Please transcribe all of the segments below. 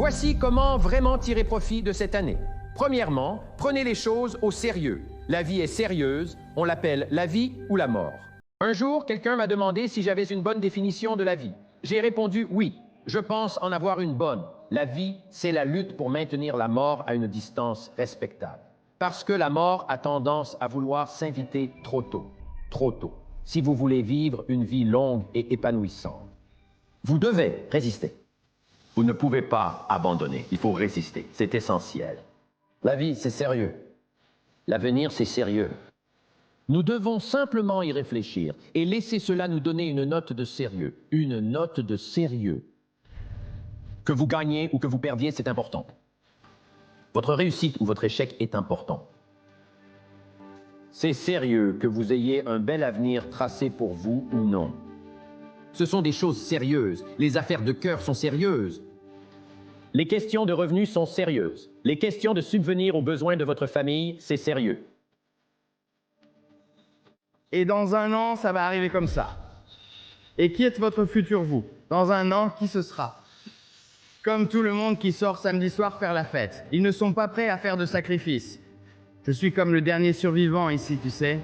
Voici comment vraiment tirer profit de cette année. Premièrement, prenez les choses au sérieux. La vie est sérieuse, on l'appelle la vie ou la mort. Un jour, quelqu'un m'a demandé si j'avais une bonne définition de la vie. J'ai répondu oui, je pense en avoir une bonne. La vie, c'est la lutte pour maintenir la mort à une distance respectable. Parce que la mort a tendance à vouloir s'inviter trop tôt. Trop tôt. Si vous voulez vivre une vie longue et épanouissante, vous devez résister. Vous ne pouvez pas abandonner, il faut résister, c'est essentiel. La vie, c'est sérieux. L'avenir, c'est sérieux. Nous devons simplement y réfléchir et laisser cela nous donner une note de sérieux. Une note de sérieux. Que vous gagnez ou que vous perdiez, c'est important. Votre réussite ou votre échec est important. C'est sérieux que vous ayez un bel avenir tracé pour vous ou non. Ce sont des choses sérieuses. Les affaires de cœur sont sérieuses. Les questions de revenus sont sérieuses. Les questions de subvenir aux besoins de votre famille, c'est sérieux. Et dans un an, ça va arriver comme ça. Et qui est votre futur vous? Dans un an, qui ce sera? Comme tout le monde qui sort samedi soir faire la fête. Ils ne sont pas prêts à faire de sacrifices. Je suis comme le dernier survivant ici, tu sais.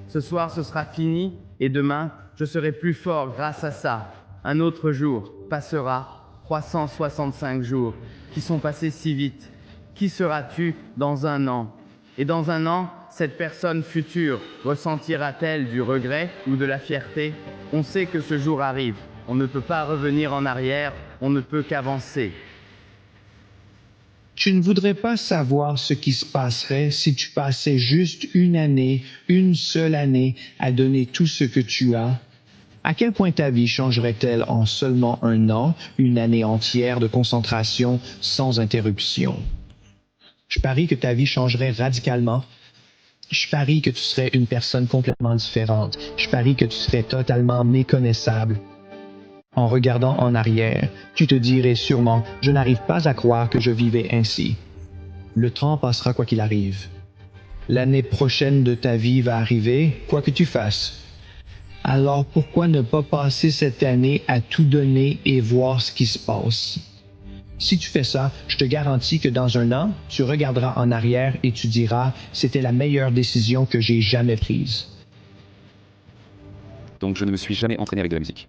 Ce soir, ce sera fini, et demain, je serai plus fort grâce à ça. Un autre jour passera, 365 jours, qui sont passés si vite. Qui seras-tu dans un an? Et dans un an, cette personne future ressentira-t-elle du regret ou de la fierté? On sait que ce jour arrive. On ne peut pas revenir en arrière, on ne peut qu'avancer. Tu ne voudrais pas savoir ce qui se passerait si tu passais juste une année, une seule année, à donner tout ce que tu as? À quel point ta vie changerait-elle en seulement un an, une année entière de concentration sans interruption? Je parie que ta vie changerait radicalement. Je parie que tu serais une personne complètement différente. Je parie que tu serais totalement méconnaissable. En regardant en arrière, tu te dirais sûrement « Je n'arrive pas à croire que je vivais ainsi ». Le temps passera quoi qu'il arrive. L'année prochaine de ta vie va arriver, quoi que tu fasses. Alors pourquoi ne pas passer cette année à tout donner et voir ce qui se passe? Si tu fais ça, je te garantis que dans un an, tu regarderas en arrière et tu diras « C'était la meilleure décision que j'ai jamais prise ». Donc je ne me suis jamais entraîné avec de la musique.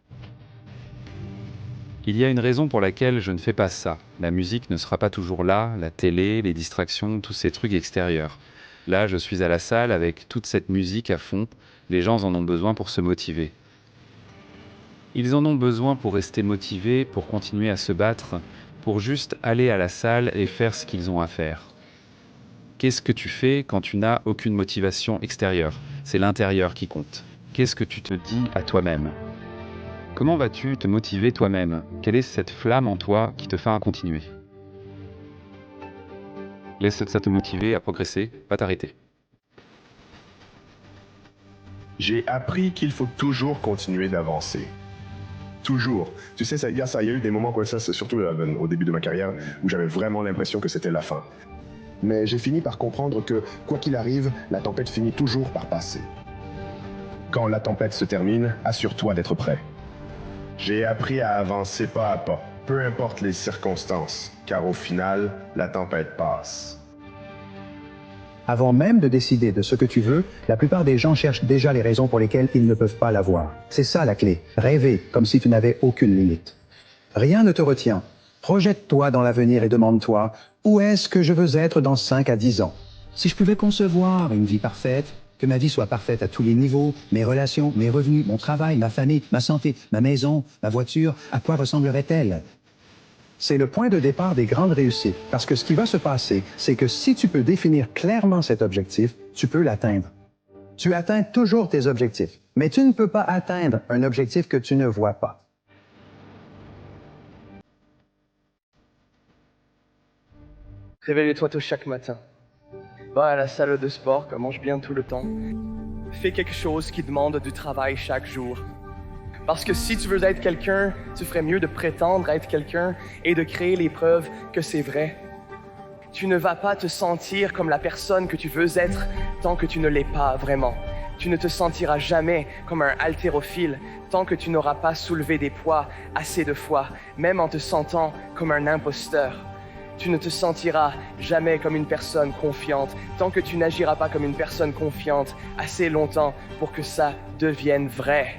Il y a une raison pour laquelle je ne fais pas ça. La musique ne sera pas toujours là, la télé, les distractions, tous ces trucs extérieurs. Là, je suis à la salle avec toute cette musique à fond. Les gens en ont besoin pour se motiver. Ils en ont besoin pour rester motivés, pour continuer à se battre, pour juste aller à la salle et faire ce qu'ils ont à faire. Qu'est-ce que tu fais quand tu n'as aucune motivation extérieure? C'est l'intérieur qui compte. Qu'est-ce que tu te dis à toi-même? Comment vas-tu te motiver toi-même? Quelle est cette flamme en toi qui te fera continuer? Laisse ça te motiver à progresser, pas t'arrêter. J'ai appris qu'il faut toujours continuer d'avancer. Toujours. Tu sais, il y a eu des moments comme ça, surtout au début de ma carrière, où j'avais vraiment l'impression que c'était la fin. Mais j'ai fini par comprendre que, quoi qu'il arrive, la tempête finit toujours par passer. Quand la tempête se termine, assure-toi d'être prêt. J'ai appris à avancer pas à pas, peu importe les circonstances, car au final, la tempête passe. Avant même de décider de ce que tu veux, la plupart des gens cherchent déjà les raisons pour lesquelles ils ne peuvent pas l'avoir. C'est ça la clé, rêver comme si tu n'avais aucune limite. Rien ne te retient. Projette-toi dans l'avenir et demande-toi, où est-ce que je veux être dans 5 à 10 ans? Si je pouvais concevoir une vie parfaite, que ma vie soit parfaite à tous les niveaux, mes relations, mes revenus, mon travail, ma famille, ma santé, ma maison, ma voiture, à quoi ressemblerait-elle? C'est le point de départ des grandes réussites, parce que ce qui va se passer, c'est que si tu peux définir clairement cet objectif, tu peux l'atteindre. Tu atteins toujours tes objectifs, mais tu ne peux pas atteindre un objectif que tu ne vois pas. Réveille-toi tôt chaque matin. Va à la salle de sport, mange bien tout le temps. Fais quelque chose qui demande du travail chaque jour. Parce que si tu veux être quelqu'un, tu ferais mieux de prétendre être quelqu'un et de créer les preuves que c'est vrai. Tu ne vas pas te sentir comme la personne que tu veux être tant que tu ne l'es pas vraiment. Tu ne te sentiras jamais comme un haltérophile tant que tu n'auras pas soulevé des poids assez de fois, même en te sentant comme un imposteur. Tu ne te sentiras jamais comme une personne confiante tant que tu n'agiras pas comme une personne confiante assez longtemps pour que ça devienne vrai.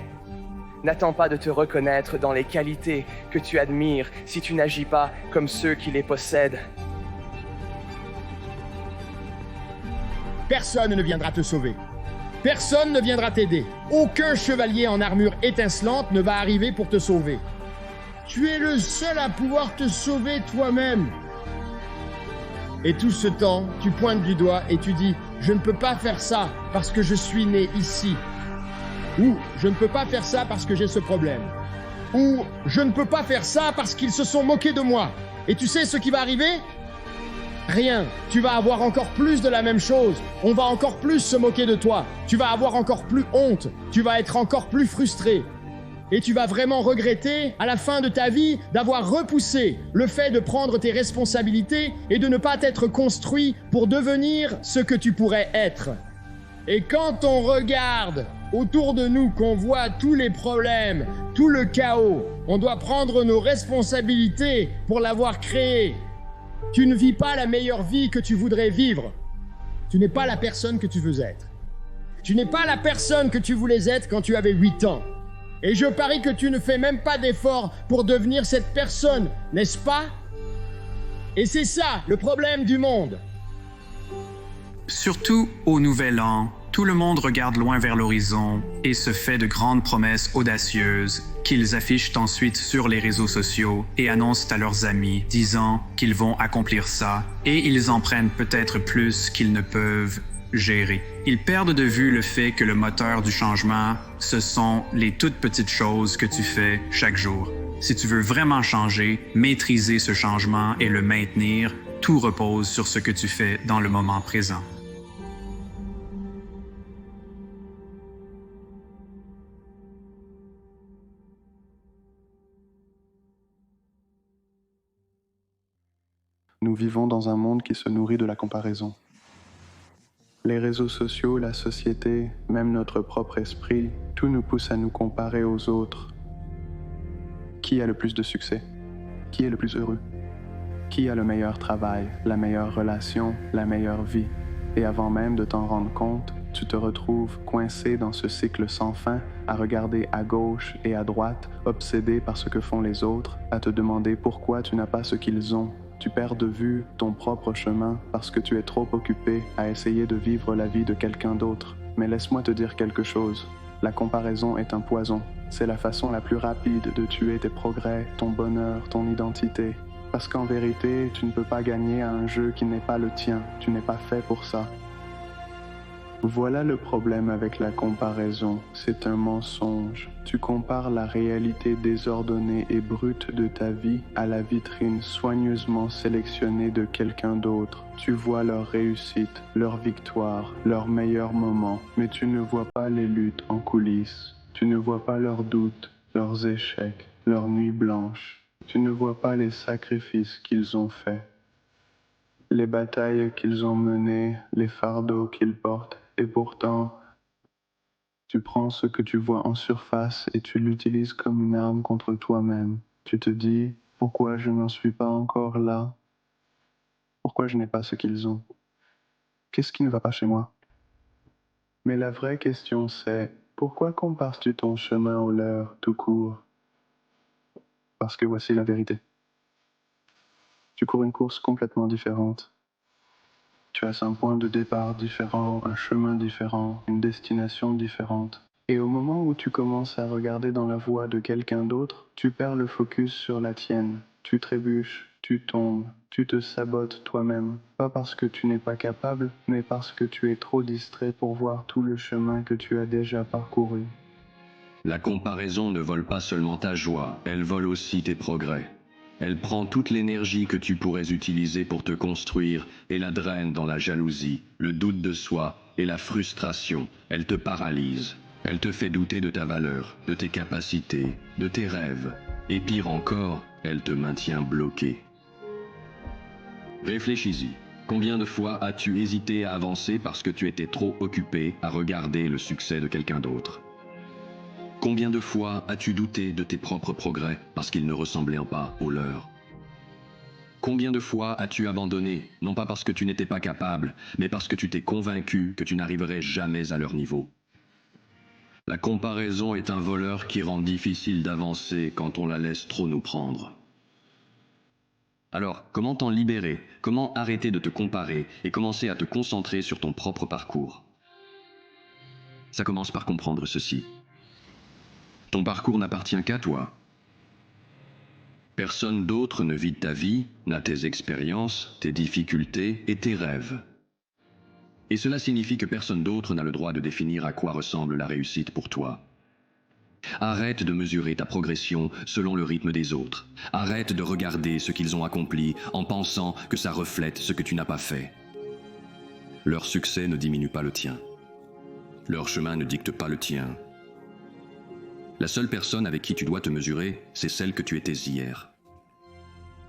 N'attends pas de te reconnaître dans les qualités que tu admires si tu n'agis pas comme ceux qui les possèdent. Personne ne viendra te sauver. Personne ne viendra t'aider. Aucun chevalier en armure étincelante ne va arriver pour te sauver. Tu es le seul à pouvoir te sauver toi-même. Et tout ce temps, tu pointes du doigt et tu dis « Je ne peux pas faire ça parce que je suis né ici. » Ou « Je ne peux pas faire ça parce que j'ai ce problème. » Ou « Je ne peux pas faire ça parce qu'ils se sont moqués de moi. » Et tu sais ce qui va arriver ? Rien. Tu vas avoir encore plus de la même chose. On va encore plus se moquer de toi. Tu vas avoir encore plus honte. Tu vas être encore plus frustré. Et tu vas vraiment regretter, à la fin de ta vie, d'avoir repoussé le fait de prendre tes responsabilités et de ne pas t'être construit pour devenir ce que tu pourrais être. Et quand on regarde autour de nous, qu'on voit tous les problèmes, tout le chaos, on doit prendre nos responsabilités pour l'avoir créé. Tu ne vis pas la meilleure vie que tu voudrais vivre. Tu n'es pas la personne que tu veux être. Tu n'es pas la personne que tu voulais être quand tu avais 8 ans. Et je parie que tu ne fais même pas d'efforts pour devenir cette personne, n'est-ce pas? Et c'est ça, le problème du monde. Surtout au Nouvel An, tout le monde regarde loin vers l'horizon et se fait de grandes promesses audacieuses qu'ils affichent ensuite sur les réseaux sociaux et annoncent à leurs amis, disant qu'ils vont accomplir ça, et ils en prennent peut-être plus qu'ils ne peuvent gérer. Ils perdent de vue le fait que le moteur du changement, ce sont les toutes petites choses que tu fais chaque jour. Si tu veux vraiment changer, maîtriser ce changement et le maintenir, tout repose sur ce que tu fais dans le moment présent. Nous vivons dans un monde qui se nourrit de la comparaison. Les réseaux sociaux, la société, même notre propre esprit, tout nous pousse à nous comparer aux autres. Qui a le plus de succès? Qui est le plus heureux? Qui a le meilleur travail, la meilleure relation, la meilleure vie? Et avant même de t'en rendre compte, tu te retrouves coincé dans ce cycle sans fin, à regarder à gauche et à droite, obsédé par ce que font les autres, à te demander pourquoi tu n'as pas ce qu'ils ont. Tu perds de vue ton propre chemin parce que tu es trop occupé à essayer de vivre la vie de quelqu'un d'autre. Mais laisse-moi te dire quelque chose. La comparaison est un poison. C'est la façon la plus rapide de tuer tes progrès, ton bonheur, ton identité. Parce qu'en vérité, tu ne peux pas gagner à un jeu qui n'est pas le tien. Tu n'es pas fait pour ça. Voilà le problème avec la comparaison, c'est un mensonge. Tu compares la réalité désordonnée et brute de ta vie à la vitrine soigneusement sélectionnée de quelqu'un d'autre. Tu vois leur réussite, leur victoire, leurs meilleurs moments, mais tu ne vois pas les luttes en coulisses. Tu ne vois pas leurs doutes, leurs échecs, leurs nuits blanches. Tu ne vois pas les sacrifices qu'ils ont faits, les batailles qu'ils ont menées, les fardeaux qu'ils portent. Et pourtant, tu prends ce que tu vois en surface et tu l'utilises comme une arme contre toi-même. Tu te dis, pourquoi je n'en suis pas encore là? Pourquoi je n'ai pas ce qu'ils ont? Qu'est-ce qui ne va pas chez moi? Mais la vraie question c'est, pourquoi compares-tu ton chemin au leur tout court? Parce que voici la vérité. Tu cours une course complètement différente. Tu as un point de départ différent, un chemin différent, une destination différente. Et au moment où tu commences à regarder dans la voie de quelqu'un d'autre, tu perds le focus sur la tienne. Tu trébuches, tu tombes, tu te sabotes toi-même. Pas parce que tu n'es pas capable, mais parce que tu es trop distrait pour voir tout le chemin que tu as déjà parcouru. La comparaison ne vole pas seulement ta joie, elle vole aussi tes progrès. Elle prend toute l'énergie que tu pourrais utiliser pour te construire et la draine dans la jalousie, le doute de soi et la frustration. Elle te paralyse. Elle te fait douter de ta valeur, de tes capacités, de tes rêves. Et pire encore, elle te maintient bloqué. Réfléchis-y. Combien de fois as-tu hésité à avancer parce que tu étais trop occupé à regarder le succès de quelqu'un d'autre? Combien de fois as-tu douté de tes propres progrès parce qu'ils ne ressemblaient pas aux leurs? Combien de fois as-tu abandonné, non pas parce que tu n'étais pas capable, mais parce que tu t'es convaincu que tu n'arriverais jamais à leur niveau? La comparaison est un voleur qui rend difficile d'avancer quand on la laisse trop nous prendre. Alors, comment t'en libérer? Comment arrêter de te comparer et commencer à te concentrer sur ton propre parcours? Ça commence par comprendre ceci. Ton parcours n'appartient qu'à toi. Personne d'autre ne vit ta vie, n'a tes expériences, tes difficultés et tes rêves. Et cela signifie que personne d'autre n'a le droit de définir à quoi ressemble la réussite pour toi. Arrête de mesurer ta progression selon le rythme des autres. Arrête de regarder ce qu'ils ont accompli en pensant que ça reflète ce que tu n'as pas fait. Leur succès ne diminue pas le tien. Leur chemin ne dicte pas le tien. La seule personne avec qui tu dois te mesurer, c'est celle que tu étais hier.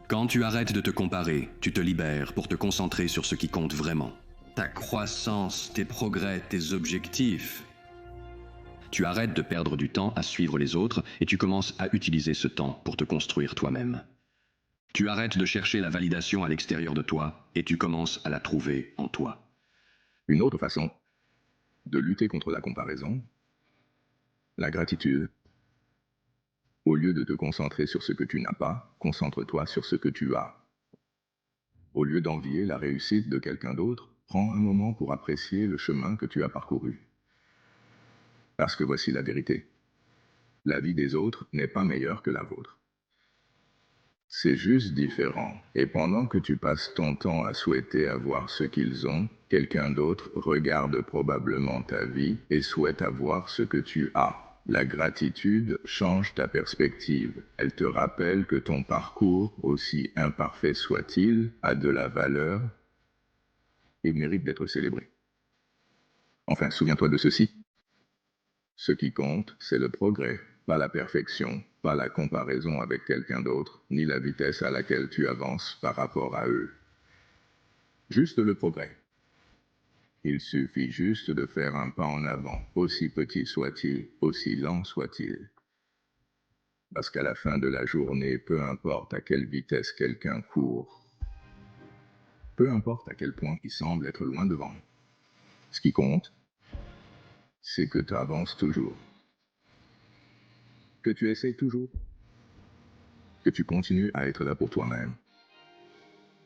Quand tu arrêtes de te comparer, tu te libères pour te concentrer sur ce qui compte vraiment. Ta croissance, tes progrès, tes objectifs. Tu arrêtes de perdre du temps à suivre les autres et tu commences à utiliser ce temps pour te construire toi-même. Tu arrêtes de chercher la validation à l'extérieur de toi et tu commences à la trouver en toi. Une autre façon de lutter contre la comparaison, la gratitude. Au lieu de te concentrer sur ce que tu n'as pas, concentre-toi sur ce que tu as. Au lieu d'envier la réussite de quelqu'un d'autre, prends un moment pour apprécier le chemin que tu as parcouru. Parce que voici la vérité. La vie des autres n'est pas meilleure que la vôtre. C'est juste différent. Et pendant que tu passes ton temps à souhaiter avoir ce qu'ils ont, quelqu'un d'autre regarde probablement ta vie et souhaite avoir ce que tu as. La gratitude change ta perspective. Elle te rappelle que ton parcours, aussi imparfait soit-il, a de la valeur et mérite d'être célébré. Enfin, souviens-toi de ceci. Ce qui compte, c'est le progrès, pas la perfection, pas la comparaison avec quelqu'un d'autre, ni la vitesse à laquelle tu avances par rapport à eux. Juste le progrès. Il suffit juste de faire un pas en avant, aussi petit soit-il, aussi lent soit-il. Parce qu'à la fin de la journée, peu importe à quelle vitesse quelqu'un court, peu importe à quel point il semble être loin devant, ce qui compte, c'est que tu avances toujours, que tu essaies toujours, que tu continues à être là pour toi-même,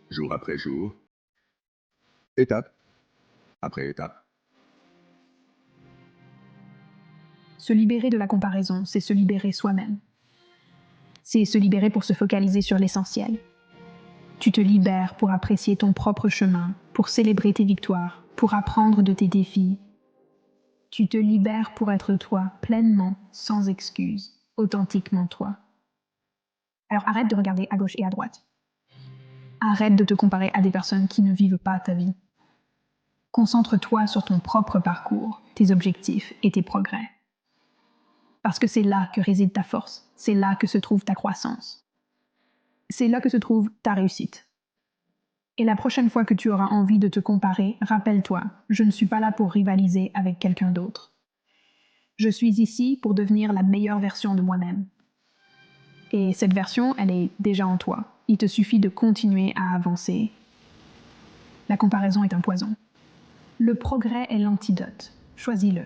jour après jour, étape après étape. Se libérer de la comparaison, c'est se libérer soi-même. C'est se libérer pour se focaliser sur l'essentiel. Tu te libères pour apprécier ton propre chemin, pour célébrer tes victoires, pour apprendre de tes défis. Tu te libères pour être toi, pleinement, sans excuse, authentiquement toi. Alors arrête de regarder à gauche et à droite. Arrête de te comparer à des personnes qui ne vivent pas ta vie. Concentre-toi sur ton propre parcours, tes objectifs et tes progrès. Parce que c'est là que réside ta force, c'est là que se trouve ta croissance. C'est là que se trouve ta réussite. Et la prochaine fois que tu auras envie de te comparer, rappelle-toi, je ne suis pas là pour rivaliser avec quelqu'un d'autre. Je suis ici pour devenir la meilleure version de moi-même. Et cette version, elle est déjà en toi. Il te suffit de continuer à avancer. La comparaison est un poison. Le progrès est l'antidote. Choisis-le.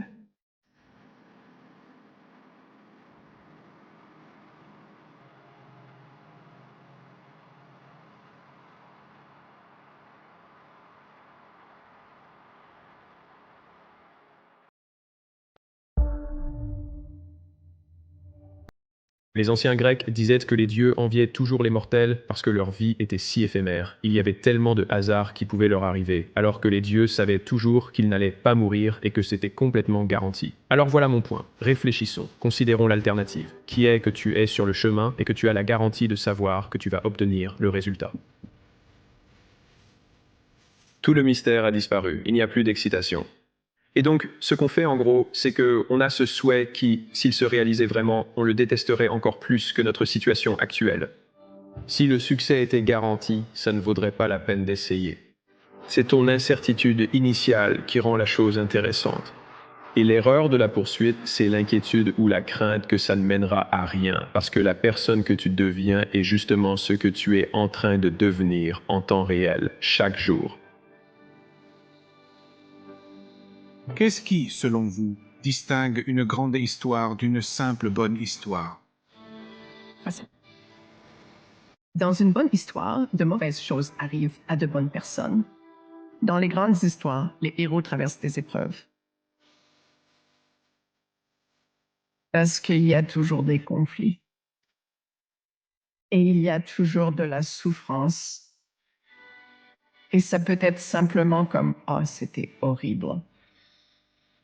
Les anciens Grecs disaient que les dieux enviaient toujours les mortels parce que leur vie était si éphémère. Il y avait tellement de hasards qui pouvaient leur arriver, alors que les dieux savaient toujours qu'ils n'allaient pas mourir et que c'était complètement garanti. Alors voilà mon point. Réfléchissons, considérons l'alternative, qui est que tu es sur le chemin et que tu as la garantie de savoir que tu vas obtenir le résultat. Tout le mystère a disparu, il n'y a plus d'excitation. Et donc, ce qu'on fait en gros, c'est qu'on a ce souhait qui, s'il se réalisait vraiment, on le détesterait encore plus que notre situation actuelle. Si le succès était garanti, ça ne vaudrait pas la peine d'essayer. C'est ton incertitude initiale qui rend la chose intéressante. Et l'erreur de la poursuite, c'est l'inquiétude ou la crainte que ça ne mènera à rien, parce que la personne que tu deviens est justement ce que tu es en train de devenir en temps réel, chaque jour. Qu'est-ce qui, selon vous, distingue une grande histoire d'une simple bonne histoire? Dans une bonne histoire, de mauvaises choses arrivent à de bonnes personnes. Dans les grandes histoires, les héros traversent des épreuves. Parce qu'il y a toujours des conflits. Et il y a toujours de la souffrance. Et ça peut être simplement comme « Oh, c'était horrible ».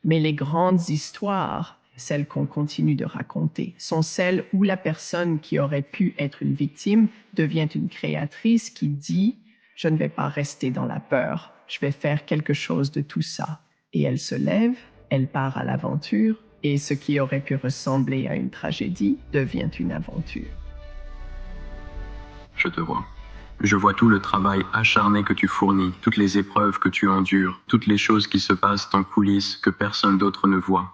Mais les grandes histoires, celles qu'on continue de raconter, sont celles où la personne qui aurait pu être une victime devient une créatrice qui dit « Je ne vais pas rester dans la peur, je vais faire quelque chose de tout ça ». Et elle se lève, elle part à l'aventure, et ce qui aurait pu ressembler à une tragédie devient une aventure. Je te vois. Je vois tout le travail acharné que tu fournis, toutes les épreuves que tu endures, toutes les choses qui se passent en coulisses que personne d'autre ne voit,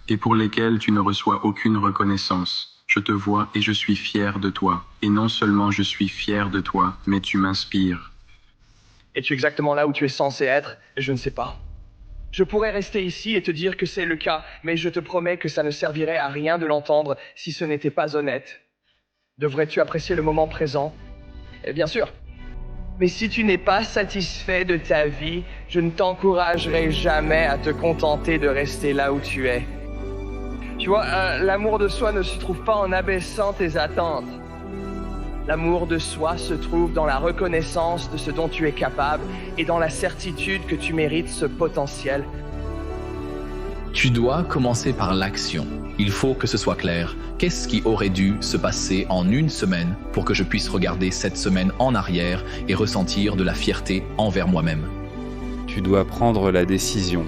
et pour lesquelles tu ne reçois aucune reconnaissance. Je te vois et je suis fier de toi. Et non seulement je suis fier de toi, mais tu m'inspires. Es-tu exactement là où tu es censé être? Je ne sais pas. Je pourrais rester ici et te dire que c'est le cas, mais je te promets que ça ne servirait à rien de l'entendre si ce n'était pas honnête. Devrais-tu apprécier le moment présent? Bien sûr. Mais si tu n'es pas satisfait de ta vie, je ne t'encouragerai jamais à te contenter de rester là où tu es. Tu vois, l'amour de soi ne se trouve pas en abaissant tes attentes. L'amour de soi se trouve dans la reconnaissance de ce dont tu es capable et dans la certitude que tu mérites ce potentiel. Tu dois commencer par l'action. Il faut que ce soit clair. Qu'est-ce qui aurait dû se passer en une semaine pour que je puisse regarder cette semaine en arrière et ressentir de la fierté envers moi-même? Tu dois prendre la décision.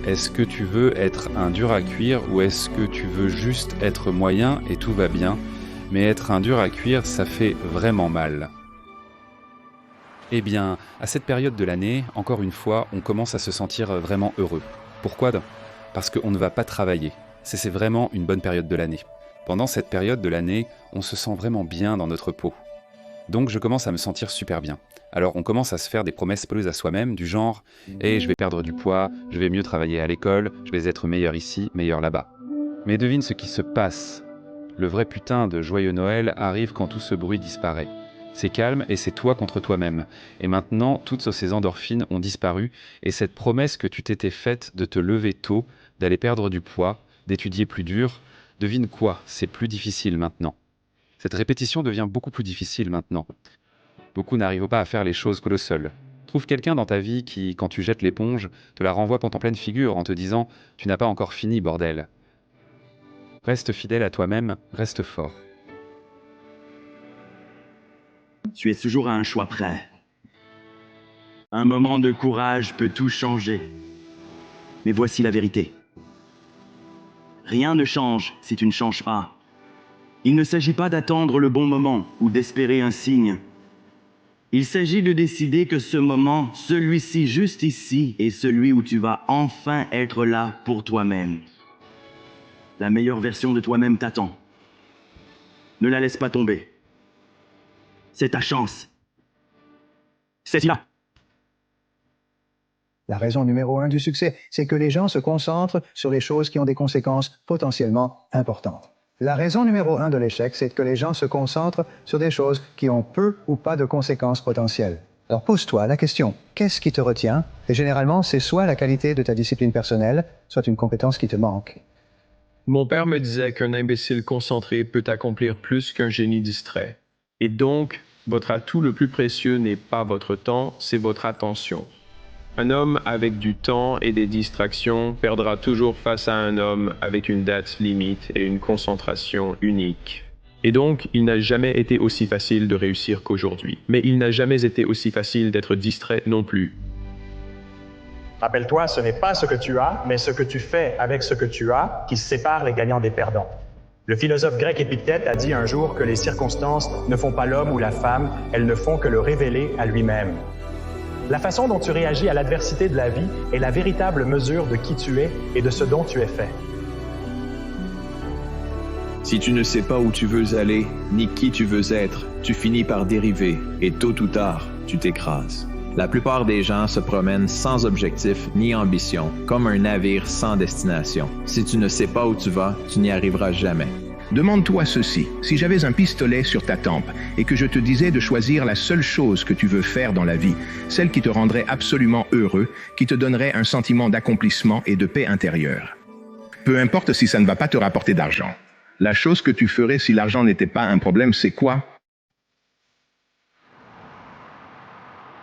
Est-ce que tu veux être un dur à cuire ou est-ce que tu veux juste être moyen et tout va bien? Mais être un dur à cuire, ça fait vraiment mal. Eh bien, à cette période de l'année, encore une fois, on commence à se sentir vraiment heureux. Pourquoi? Parce qu'on ne va pas travailler. C'est vraiment une bonne période de l'année. Pendant cette période de l'année, on se sent vraiment bien dans notre peau. Donc je commence à me sentir super bien. Alors on commence à se faire des promesses pelues à soi-même, du genre « Hey, je vais perdre du poids, je vais mieux travailler à l'école, je vais être meilleur ici, meilleur là-bas. » Mais devine ce qui se passe. Le vrai putain de joyeux Noël arrive quand tout ce bruit disparaît. C'est calme et c'est toi contre toi-même. Et maintenant, toutes ces endorphines ont disparu et cette promesse que tu t'étais faite de te lever tôt, d'aller perdre du poids, d'étudier plus dur, devine quoi? C'est plus difficile maintenant. Cette répétition devient beaucoup plus difficile maintenant. Beaucoup n'arrivent pas à faire les choses colossales. Trouve quelqu'un dans ta vie qui, quand tu jettes l'éponge, te la renvoie en pleine figure en te disant « Tu n'as pas encore fini, bordel ». Reste fidèle à toi-même, reste fort. Tu es toujours à un choix près. Un moment de courage peut tout changer. Mais voici la vérité. Rien ne change si tu ne changes pas. Il ne s'agit pas d'attendre le bon moment ou d'espérer un signe. Il s'agit de décider que ce moment, celui-ci juste ici, est celui où tu vas enfin être là pour toi-même. La meilleure version de toi-même t'attend. Ne la laisse pas tomber. C'est ta chance. Saisis-la. La raison numéro 1 du succès, c'est que les gens se concentrent sur les choses qui ont des conséquences potentiellement importantes. La raison numéro 1 de l'échec, c'est que les gens se concentrent sur des choses qui ont peu ou pas de conséquences potentielles. Alors pose-toi la question, qu'est-ce qui te retient? Et généralement, c'est soit la qualité de ta discipline personnelle, soit une compétence qui te manque. Mon père me disait qu'un imbécile concentré peut accomplir plus qu'un génie distrait. Et donc, votre atout le plus précieux n'est pas votre temps, c'est votre attention. Un homme avec du temps et des distractions perdra toujours face à un homme avec une date limite et une concentration unique. Et donc, il n'a jamais été aussi facile de réussir qu'aujourd'hui. Mais il n'a jamais été aussi facile d'être distrait non plus. Rappelle-toi, ce n'est pas ce que tu as, mais ce que tu fais avec ce que tu as qui sépare les gagnants des perdants. Le philosophe grec Épictète a dit un jour que les circonstances ne font pas l'homme ou la femme, elles ne font que le révéler à lui-même. La façon dont tu réagis à l'adversité de la vie est la véritable mesure de qui tu es et de ce dont tu es fait. Si tu ne sais pas où tu veux aller, ni qui tu veux être, tu finis par dériver, et tôt ou tard, tu t'écrases. La plupart des gens se promènent sans objectif ni ambition, comme un navire sans destination. Si tu ne sais pas où tu vas, tu n'y arriveras jamais. Demande-toi ceci, si j'avais un pistolet sur ta tempe et que je te disais de choisir la seule chose que tu veux faire dans la vie, celle qui te rendrait absolument heureux, qui te donnerait un sentiment d'accomplissement et de paix intérieure. Peu importe si ça ne va pas te rapporter d'argent. La chose que tu ferais si l'argent n'était pas un problème, c'est quoi?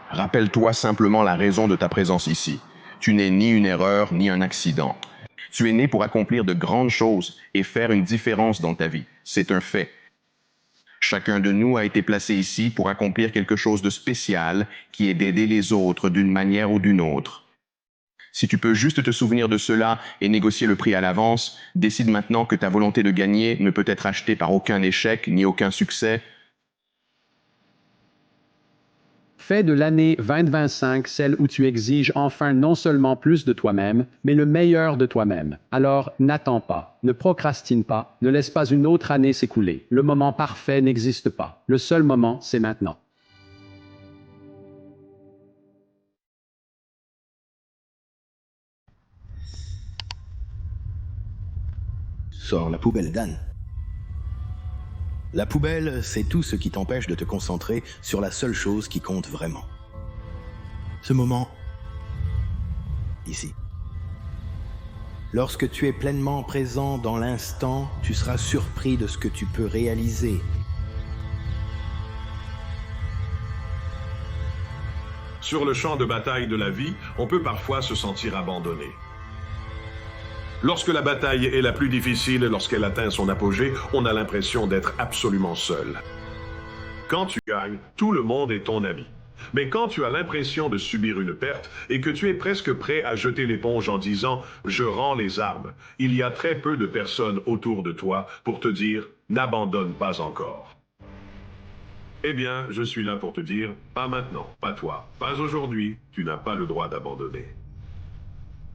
Rappelle-toi simplement la raison de ta présence ici. Tu n'es ni une erreur, ni un accident. Tu es né pour accomplir de grandes choses et faire une différence dans ta vie. C'est un fait. Chacun de nous a été placé ici pour accomplir quelque chose de spécial, qui est d'aider les autres d'une manière ou d'une autre. Si tu peux juste te souvenir de cela et négocier le prix à l'avance, décide maintenant que ta volonté de gagner ne peut être achetée par aucun échec ni aucun succès. Fais de l'année 2025 celle où tu exiges enfin non seulement plus de toi-même, mais le meilleur de toi-même. Alors, n'attends pas, ne procrastine pas, ne laisse pas une autre année s'écouler. Le moment parfait n'existe pas. Le seul moment, c'est maintenant. Sors la poubelle, Dan. La poubelle, c'est tout ce qui t'empêche de te concentrer sur la seule chose qui compte vraiment. Ce moment, ici. Lorsque tu es pleinement présent dans l'instant, tu seras surpris de ce que tu peux réaliser. Sur le champ de bataille de la vie, on peut parfois se sentir abandonné. Lorsque la bataille est la plus difficile, lorsqu'elle atteint son apogée, on a l'impression d'être absolument seul. Quand tu gagnes, tout le monde est ton ami. Mais quand tu as l'impression de subir une perte et que tu es presque prêt à jeter l'éponge en disant « je rends les armes », il y a très peu de personnes autour de toi pour te dire « n'abandonne pas encore ». Eh bien, je suis là pour te dire « pas maintenant, pas toi, pas aujourd'hui, tu n'as pas le droit d'abandonner ».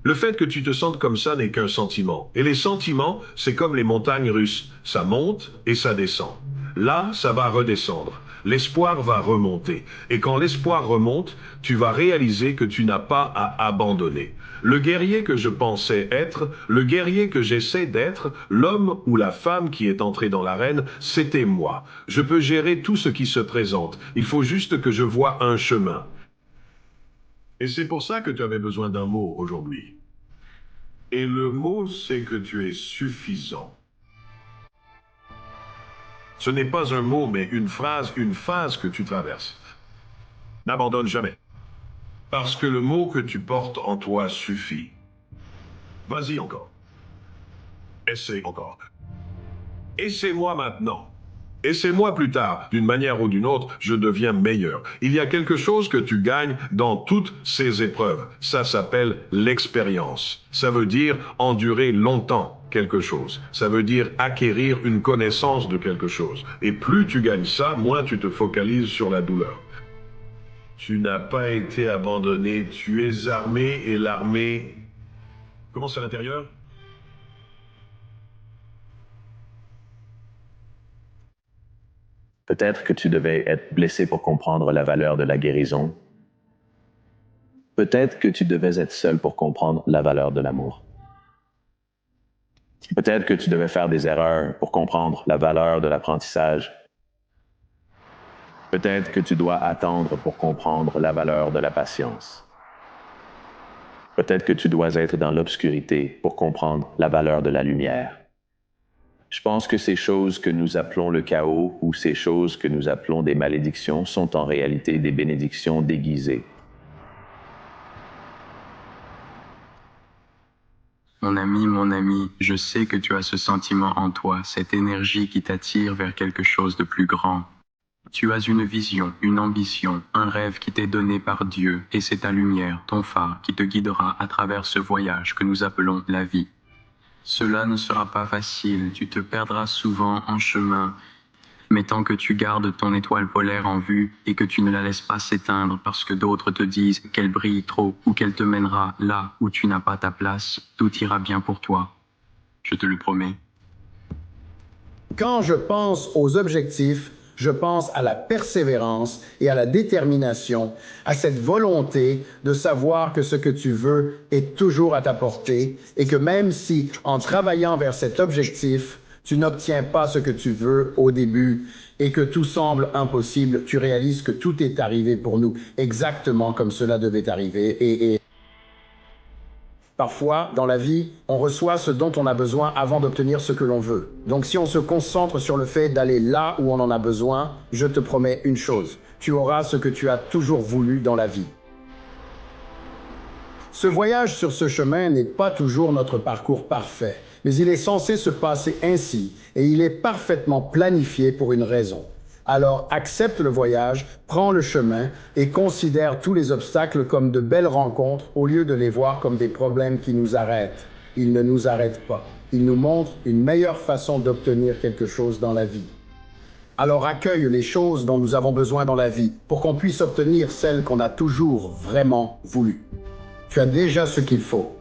Le fait que tu te sentes comme ça n'est qu'un sentiment. Et les sentiments, c'est comme les montagnes russes. Ça monte et ça descend. Là, ça va redescendre. L'espoir va remonter. Et quand l'espoir remonte, tu vas réaliser que tu n'as pas à abandonner. Le guerrier que je pensais être, le guerrier que j'essaie d'être, l'homme ou la femme qui est entré dans l'arène, c'était moi. Je peux gérer tout ce qui se présente. Il faut juste que je voie un chemin. Et c'est pour ça que tu avais besoin d'un mot aujourd'hui. Et le mot, c'est que tu es suffisant. Ce n'est pas un mot, mais une phase que tu traverses. N'abandonne jamais. Parce que le mot que tu portes en toi suffit. Vas-y encore. Essaie encore. Essaie-moi maintenant. Essaie-moi plus tard. D'une manière ou d'une autre, je deviens meilleur. Il y a quelque chose que tu gagnes dans toutes ces épreuves. Ça s'appelle l'expérience. Ça veut dire endurer longtemps quelque chose. Ça veut dire acquérir une connaissance de quelque chose. Et plus tu gagnes ça, moins tu te focalises sur la douleur. Tu n'as pas été abandonné. Tu es armé et l'armée... Comment c'est à l'intérieur ? Peut-être que tu devais être blessé pour comprendre la valeur de la guérison. Peut-être que tu devais être seul pour comprendre la valeur de l'amour. Peut-être que tu devais faire des erreurs pour comprendre la valeur de l'apprentissage. Peut-être que tu dois attendre pour comprendre la valeur de la patience. Peut-être que tu dois être dans l'obscurité pour comprendre la valeur de la lumière. Je pense que ces choses que nous appelons le chaos ou ces choses que nous appelons des malédictions sont en réalité des bénédictions déguisées. Mon ami, je sais que tu as ce sentiment en toi, cette énergie qui t'attire vers quelque chose de plus grand. Tu as une vision, une ambition, un rêve qui t'est donné par Dieu, et c'est ta lumière, ton phare, qui te guidera à travers ce voyage que nous appelons la vie. Cela ne sera pas facile, tu te perdras souvent en chemin, Mais tant que tu gardes ton étoile polaire en vue et que tu ne la laisses pas s'éteindre parce que d'autres te disent qu'elle brille trop ou qu'elle te mènera là où tu n'as pas ta place, tout ira bien pour toi. Je te le promets. Quand je pense aux objectifs, je pense à la persévérance et à la détermination, à cette volonté de savoir que ce que tu veux est toujours à ta portée et que même si, en travaillant vers cet objectif, tu n'obtiens pas ce que tu veux au début et que tout semble impossible, tu réalises que tout est arrivé pour nous exactement comme cela devait arriver et parfois, dans la vie, on reçoit ce dont on a besoin avant d'obtenir ce que l'on veut. Donc si on se concentre sur le fait d'aller là où on en a besoin, je te promets une chose, tu auras ce que tu as toujours voulu dans la vie. Ce voyage sur ce chemin n'est pas toujours notre parcours parfait, mais il est censé se passer ainsi et il est parfaitement planifié pour une raison. Alors accepte le voyage, prends le chemin et considère tous les obstacles comme de belles rencontres au lieu de les voir comme des problèmes qui nous arrêtent. Ils ne nous arrêtent pas. Ils nous montrent une meilleure façon d'obtenir quelque chose dans la vie. Alors accueille les choses dont nous avons besoin dans la vie pour qu'on puisse obtenir celles qu'on a toujours vraiment voulu. Tu as déjà ce qu'il faut.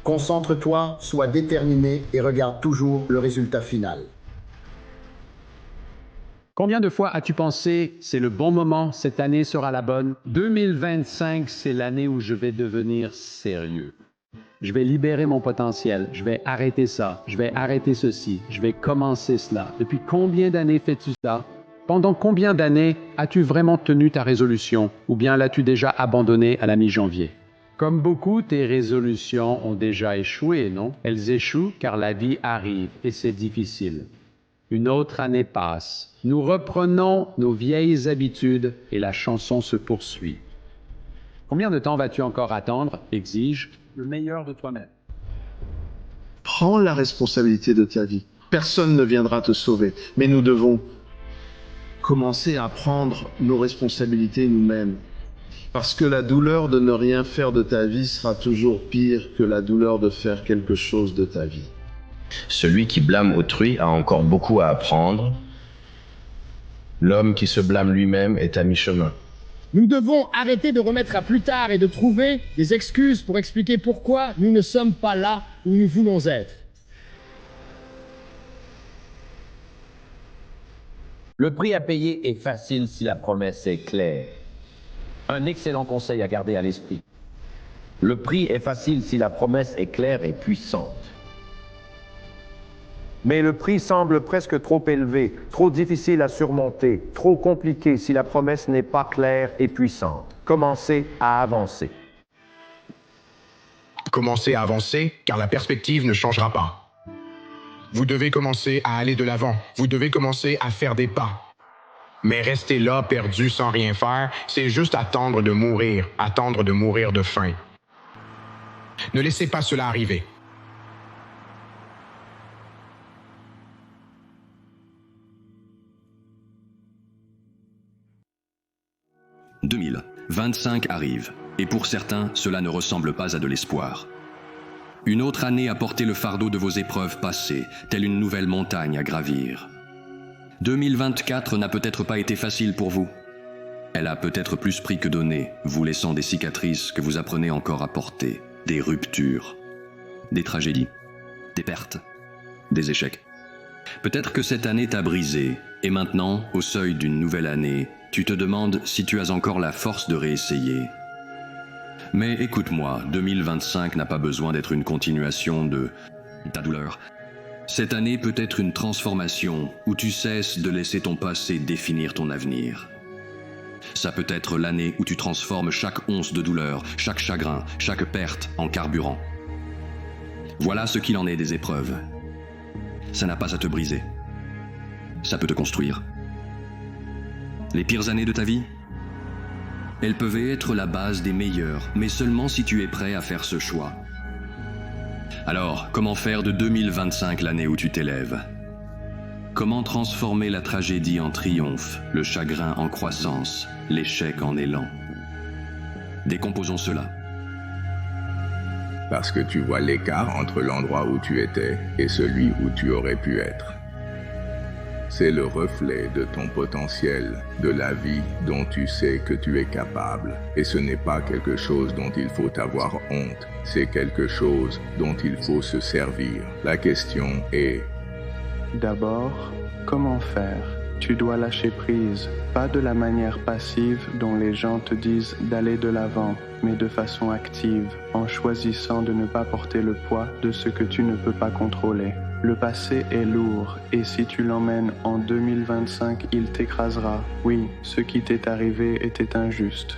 Concentre-toi, sois déterminé et regarde toujours le résultat final. Combien de fois as-tu pensé, c'est le bon moment, cette année sera la bonne? 2025, c'est l'année où je vais devenir sérieux. Je vais libérer mon potentiel, je vais arrêter ça, je vais arrêter ceci, je vais commencer cela. Depuis combien d'années fais-tu ça? Pendant combien d'années as-tu vraiment tenu ta résolution? Ou bien l'as-tu déjà abandonnée à la mi-janvier? Comme beaucoup, tes résolutions ont déjà échoué, non? Elles échouent car la vie arrive et c'est difficile. Une autre année passe. Nous reprenons nos vieilles habitudes et la chanson se poursuit. Combien de temps vas-tu encore attendre? Exige le meilleur de toi-même. Prends la responsabilité de ta vie. Personne ne viendra te sauver, mais nous devons commencer à prendre nos responsabilités nous-mêmes. Parce que la douleur de ne rien faire de ta vie sera toujours pire que la douleur de faire quelque chose de ta vie. Celui qui blâme autrui a encore beaucoup à apprendre. L'homme qui se blâme lui-même est à mi-chemin. Nous devons arrêter de remettre à plus tard et de trouver des excuses pour expliquer pourquoi nous ne sommes pas là où nous voulons être. Le prix à payer est facile si la promesse est claire. Un excellent conseil à garder à l'esprit. Le prix est facile si la promesse est claire et puissante. Mais le prix semble presque trop élevé, trop difficile à surmonter, trop compliqué si la promesse n'est pas claire et puissante. Commencez à avancer. Commencez à avancer, car la perspective ne changera pas. Vous devez commencer à aller de l'avant, vous devez commencer à faire des pas. Mais rester là, perdu, sans rien faire, c'est juste attendre de mourir de faim. Ne laissez pas cela arriver. « 2025 arrive, et pour certains, cela ne ressemble pas à de l'espoir. Une autre année a porté le fardeau de vos épreuves passées, telle une nouvelle montagne à gravir. 2024 n'a peut-être pas été facile pour vous. Elle a peut-être plus pris que donné, vous laissant des cicatrices que vous apprenez encore à porter, des ruptures, des tragédies, des pertes, des échecs. Peut-être que cette année t'a brisé, et maintenant, au seuil d'une nouvelle année, tu te demandes si tu as encore la force de réessayer. Mais écoute-moi, 2025 n'a pas besoin d'être une continuation de ta douleur. Cette année peut être une transformation où tu cesses de laisser ton passé définir ton avenir. Ça peut être l'année où tu transformes chaque once de douleur, chaque chagrin, chaque perte en carburant. Voilà ce qu'il en est des épreuves. Ça n'a pas à te briser. Ça peut te construire. Les pires années de ta vie? Elles peuvent être la base des meilleures, mais seulement si tu es prêt à faire ce choix. Alors, comment faire de 2025 l'année où tu t'élèves? Comment transformer la tragédie en triomphe, le chagrin en croissance, l'échec en élan? Décomposons cela. Parce que tu vois l'écart entre l'endroit où tu étais et celui où tu aurais pu être. C'est le reflet de ton potentiel, de la vie dont tu sais que tu es capable. Et ce n'est pas quelque chose dont il faut avoir honte, c'est quelque chose dont il faut se servir. La question est... D'abord, comment faire? Tu dois lâcher prise, pas de la manière passive dont les gens te disent d'aller de l'avant, mais de façon active, en choisissant de ne pas porter le poids de ce que tu ne peux pas contrôler. Le passé est lourd, et si tu l'emmènes en 2025, il t'écrasera. Oui, ce qui t'est arrivé était injuste.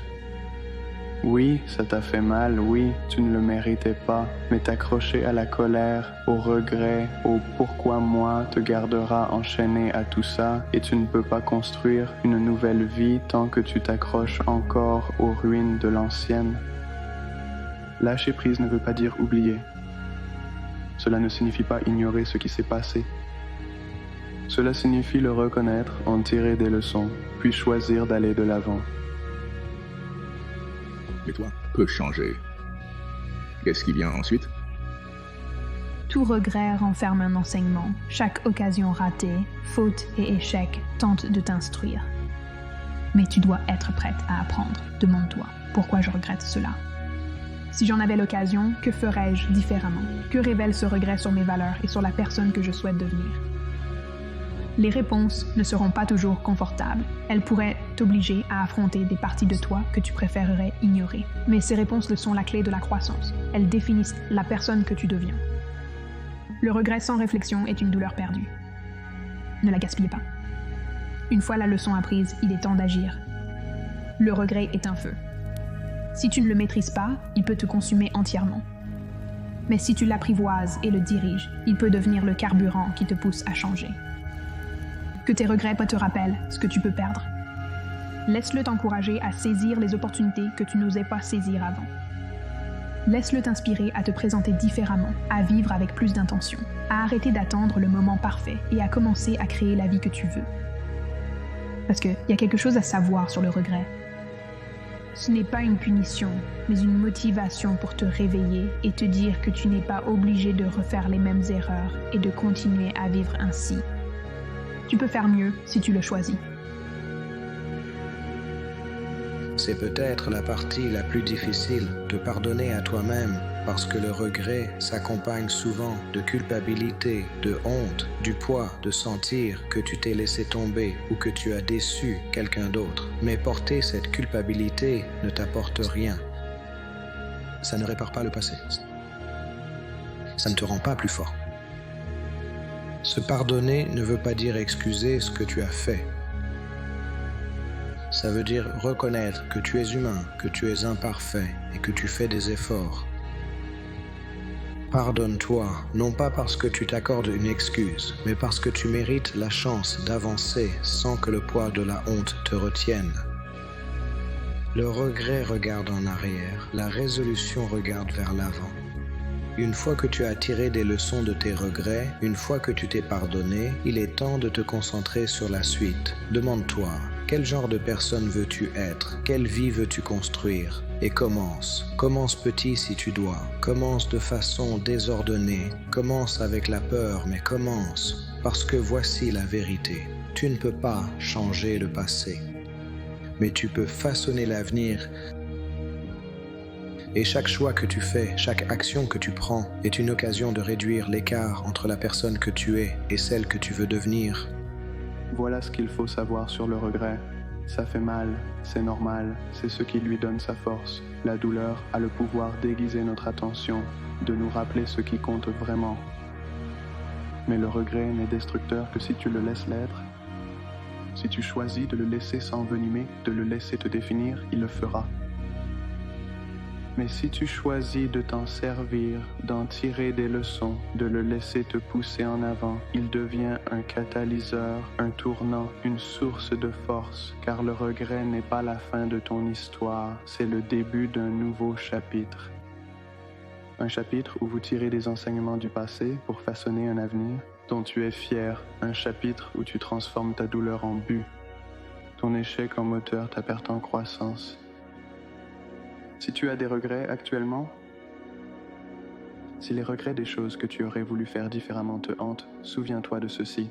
Oui, ça t'a fait mal, oui, tu ne le méritais pas, mais t'accrocher à la colère, au regret, au « pourquoi moi » te gardera enchaîné à tout ça, et tu ne peux pas construire une nouvelle vie tant que tu t'accroches encore aux ruines de l'ancienne. Lâcher prise ne veut pas dire oublier. Cela ne signifie pas ignorer ce qui s'est passé. Cela signifie le reconnaître, en tirer des leçons, puis choisir d'aller de l'avant. Et toi, peut changer. Qu'est-ce qui vient ensuite? Tout regret renferme un enseignement. Chaque occasion ratée, faute et échec tente de t'instruire. Mais tu dois être prête à apprendre. Demande-toi, pourquoi je regrette cela? Si j'en avais l'occasion, que ferais-je différemment? Que révèle ce regret sur mes valeurs et sur la personne que je souhaite devenir? Les réponses ne seront pas toujours confortables. Elles pourraient t'obliger à affronter des parties de toi que tu préférerais ignorer. Mais ces réponses sont la clé de la croissance. Elles définissent la personne que tu deviens. Le regret sans réflexion est une douleur perdue. Ne la gaspillez pas. Une fois la leçon apprise, il est temps d'agir. Le regret est un feu. Si tu ne le maîtrises pas, il peut te consumer entièrement. Mais si tu l'apprivoises et le diriges, il peut devenir le carburant qui te pousse à changer. Que tes regrets te rappellent ce que tu peux perdre. Laisse-le t'encourager à saisir les opportunités que tu n'osais pas saisir avant. Laisse-le t'inspirer à te présenter différemment, à vivre avec plus d'intention, à arrêter d'attendre le moment parfait et à commencer à créer la vie que tu veux. Parce qu'il y a quelque chose à savoir sur le regret. Ce n'est pas une punition, mais une motivation pour te réveiller et te dire que tu n'es pas obligé de refaire les mêmes erreurs et de continuer à vivre ainsi. Tu peux faire mieux si tu le choisis. C'est peut-être la partie la plus difficile, de pardonner à toi-même, parce que le regret s'accompagne souvent de culpabilité, de honte, du poids de sentir que tu t'es laissé tomber ou que tu as déçu quelqu'un d'autre. Mais porter cette culpabilité ne t'apporte rien. Ça ne répare pas le passé. Ça ne te rend pas plus fort. Se pardonner ne veut pas dire excuser ce que tu as fait. Ça veut dire reconnaître que tu es humain, que tu es imparfait et que tu fais des efforts. Pardonne-toi, non pas parce que tu t'accordes une excuse, mais parce que tu mérites la chance d'avancer sans que le poids de la honte te retienne. Le regret regarde en arrière, la résolution regarde vers l'avant. Une fois que tu as tiré des leçons de tes regrets, une fois que tu t'es pardonné, il est temps de te concentrer sur la suite. Demande-toi, quel genre de personne veux-tu être? Quelle vie veux-tu construire? Et commence. Commence petit si tu dois. Commence de façon désordonnée. Commence avec la peur, mais commence. Parce que voici la vérité. Tu ne peux pas changer le passé. Mais tu peux façonner l'avenir. Et chaque choix que tu fais, chaque action que tu prends est une occasion de réduire l'écart entre la personne que tu es et celle que tu veux devenir. Voilà ce qu'il faut savoir sur le regret. Ça fait mal, c'est normal, c'est ce qui lui donne sa force. La douleur a le pouvoir d'aiguiser notre attention, de nous rappeler ce qui compte vraiment. Mais le regret n'est destructeur que si tu le laisses l'être. Si tu choisis de le laisser s'envenimer, de le laisser te définir, il le fera. Mais si tu choisis de t'en servir, d'en tirer des leçons, de le laisser te pousser en avant, il devient un catalyseur, un tournant, une source de force, car le regret n'est pas la fin de ton histoire, c'est le début d'un nouveau chapitre. Un chapitre où vous tirez des enseignements du passé pour façonner un avenir dont tu es fier, un chapitre où tu transformes ta douleur en but, ton échec en moteur, ta perte en croissance. Si tu as des regrets actuellement, si les regrets des choses que tu aurais voulu faire différemment te hantent, souviens-toi de ceci.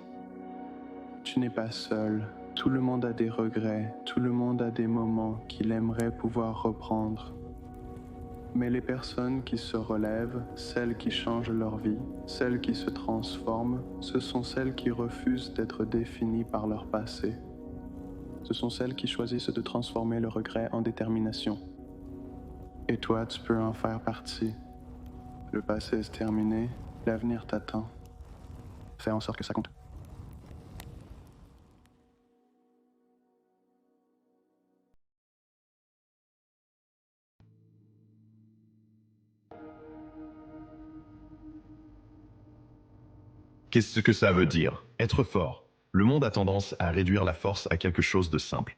Tu tu n'es pas seul. Tout le monde a des regrets, tout le monde a des moments qu'il aimerait pouvoir reprendre. Mais les personnes qui se relèvent, celles qui changent leur vie, celles qui se transforment, ce sont celles qui refusent d'être définies par leur passé. Ce sont celles qui choisissent de transformer le regret en détermination. Et toi, tu peux en faire partie. Le passé est terminé, l'avenir t'attend. Fais en sorte que ça compte. Qu'est-ce que ça veut dire? Être fort. Le monde a tendance à réduire la force à quelque chose de simple.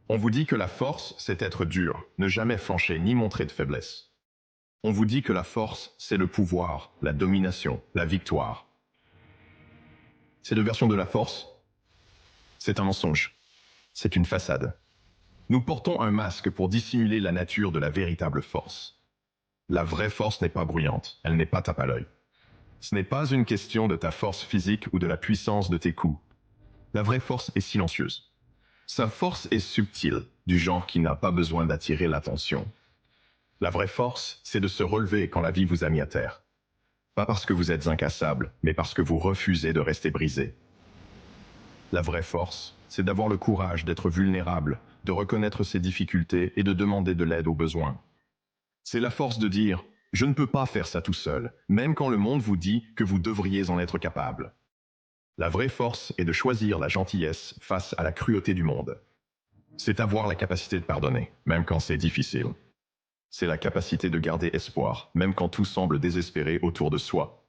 On vous dit que la force, c'est être dur, ne jamais flancher ni montrer de faiblesse. On vous dit que la force, c'est le pouvoir, la domination, la victoire. Ces deux versions de la force, c'est un mensonge. C'est une façade. Nous portons un masque pour dissimuler la nature de la véritable force. La vraie force n'est pas bruyante, elle n'est pas tape à l'œil. Ce n'est pas une question de ta force physique ou de la puissance de tes coups. La vraie force est silencieuse. Sa force est subtile, du genre qui n'a pas besoin d'attirer l'attention. La vraie force, c'est de se relever quand la vie vous a mis à terre. Pas parce que vous êtes incassable, mais parce que vous refusez de rester brisé. La vraie force, c'est d'avoir le courage d'être vulnérable, de reconnaître ses difficultés et de demander de l'aide aux besoins. C'est la force de dire « Je ne peux pas faire ça tout seul », même quand le monde vous dit que vous devriez en être capable. La vraie force est de choisir la gentillesse face à la cruauté du monde. C'est avoir la capacité de pardonner, même quand c'est difficile. C'est la capacité de garder espoir, même quand tout semble désespéré autour de soi.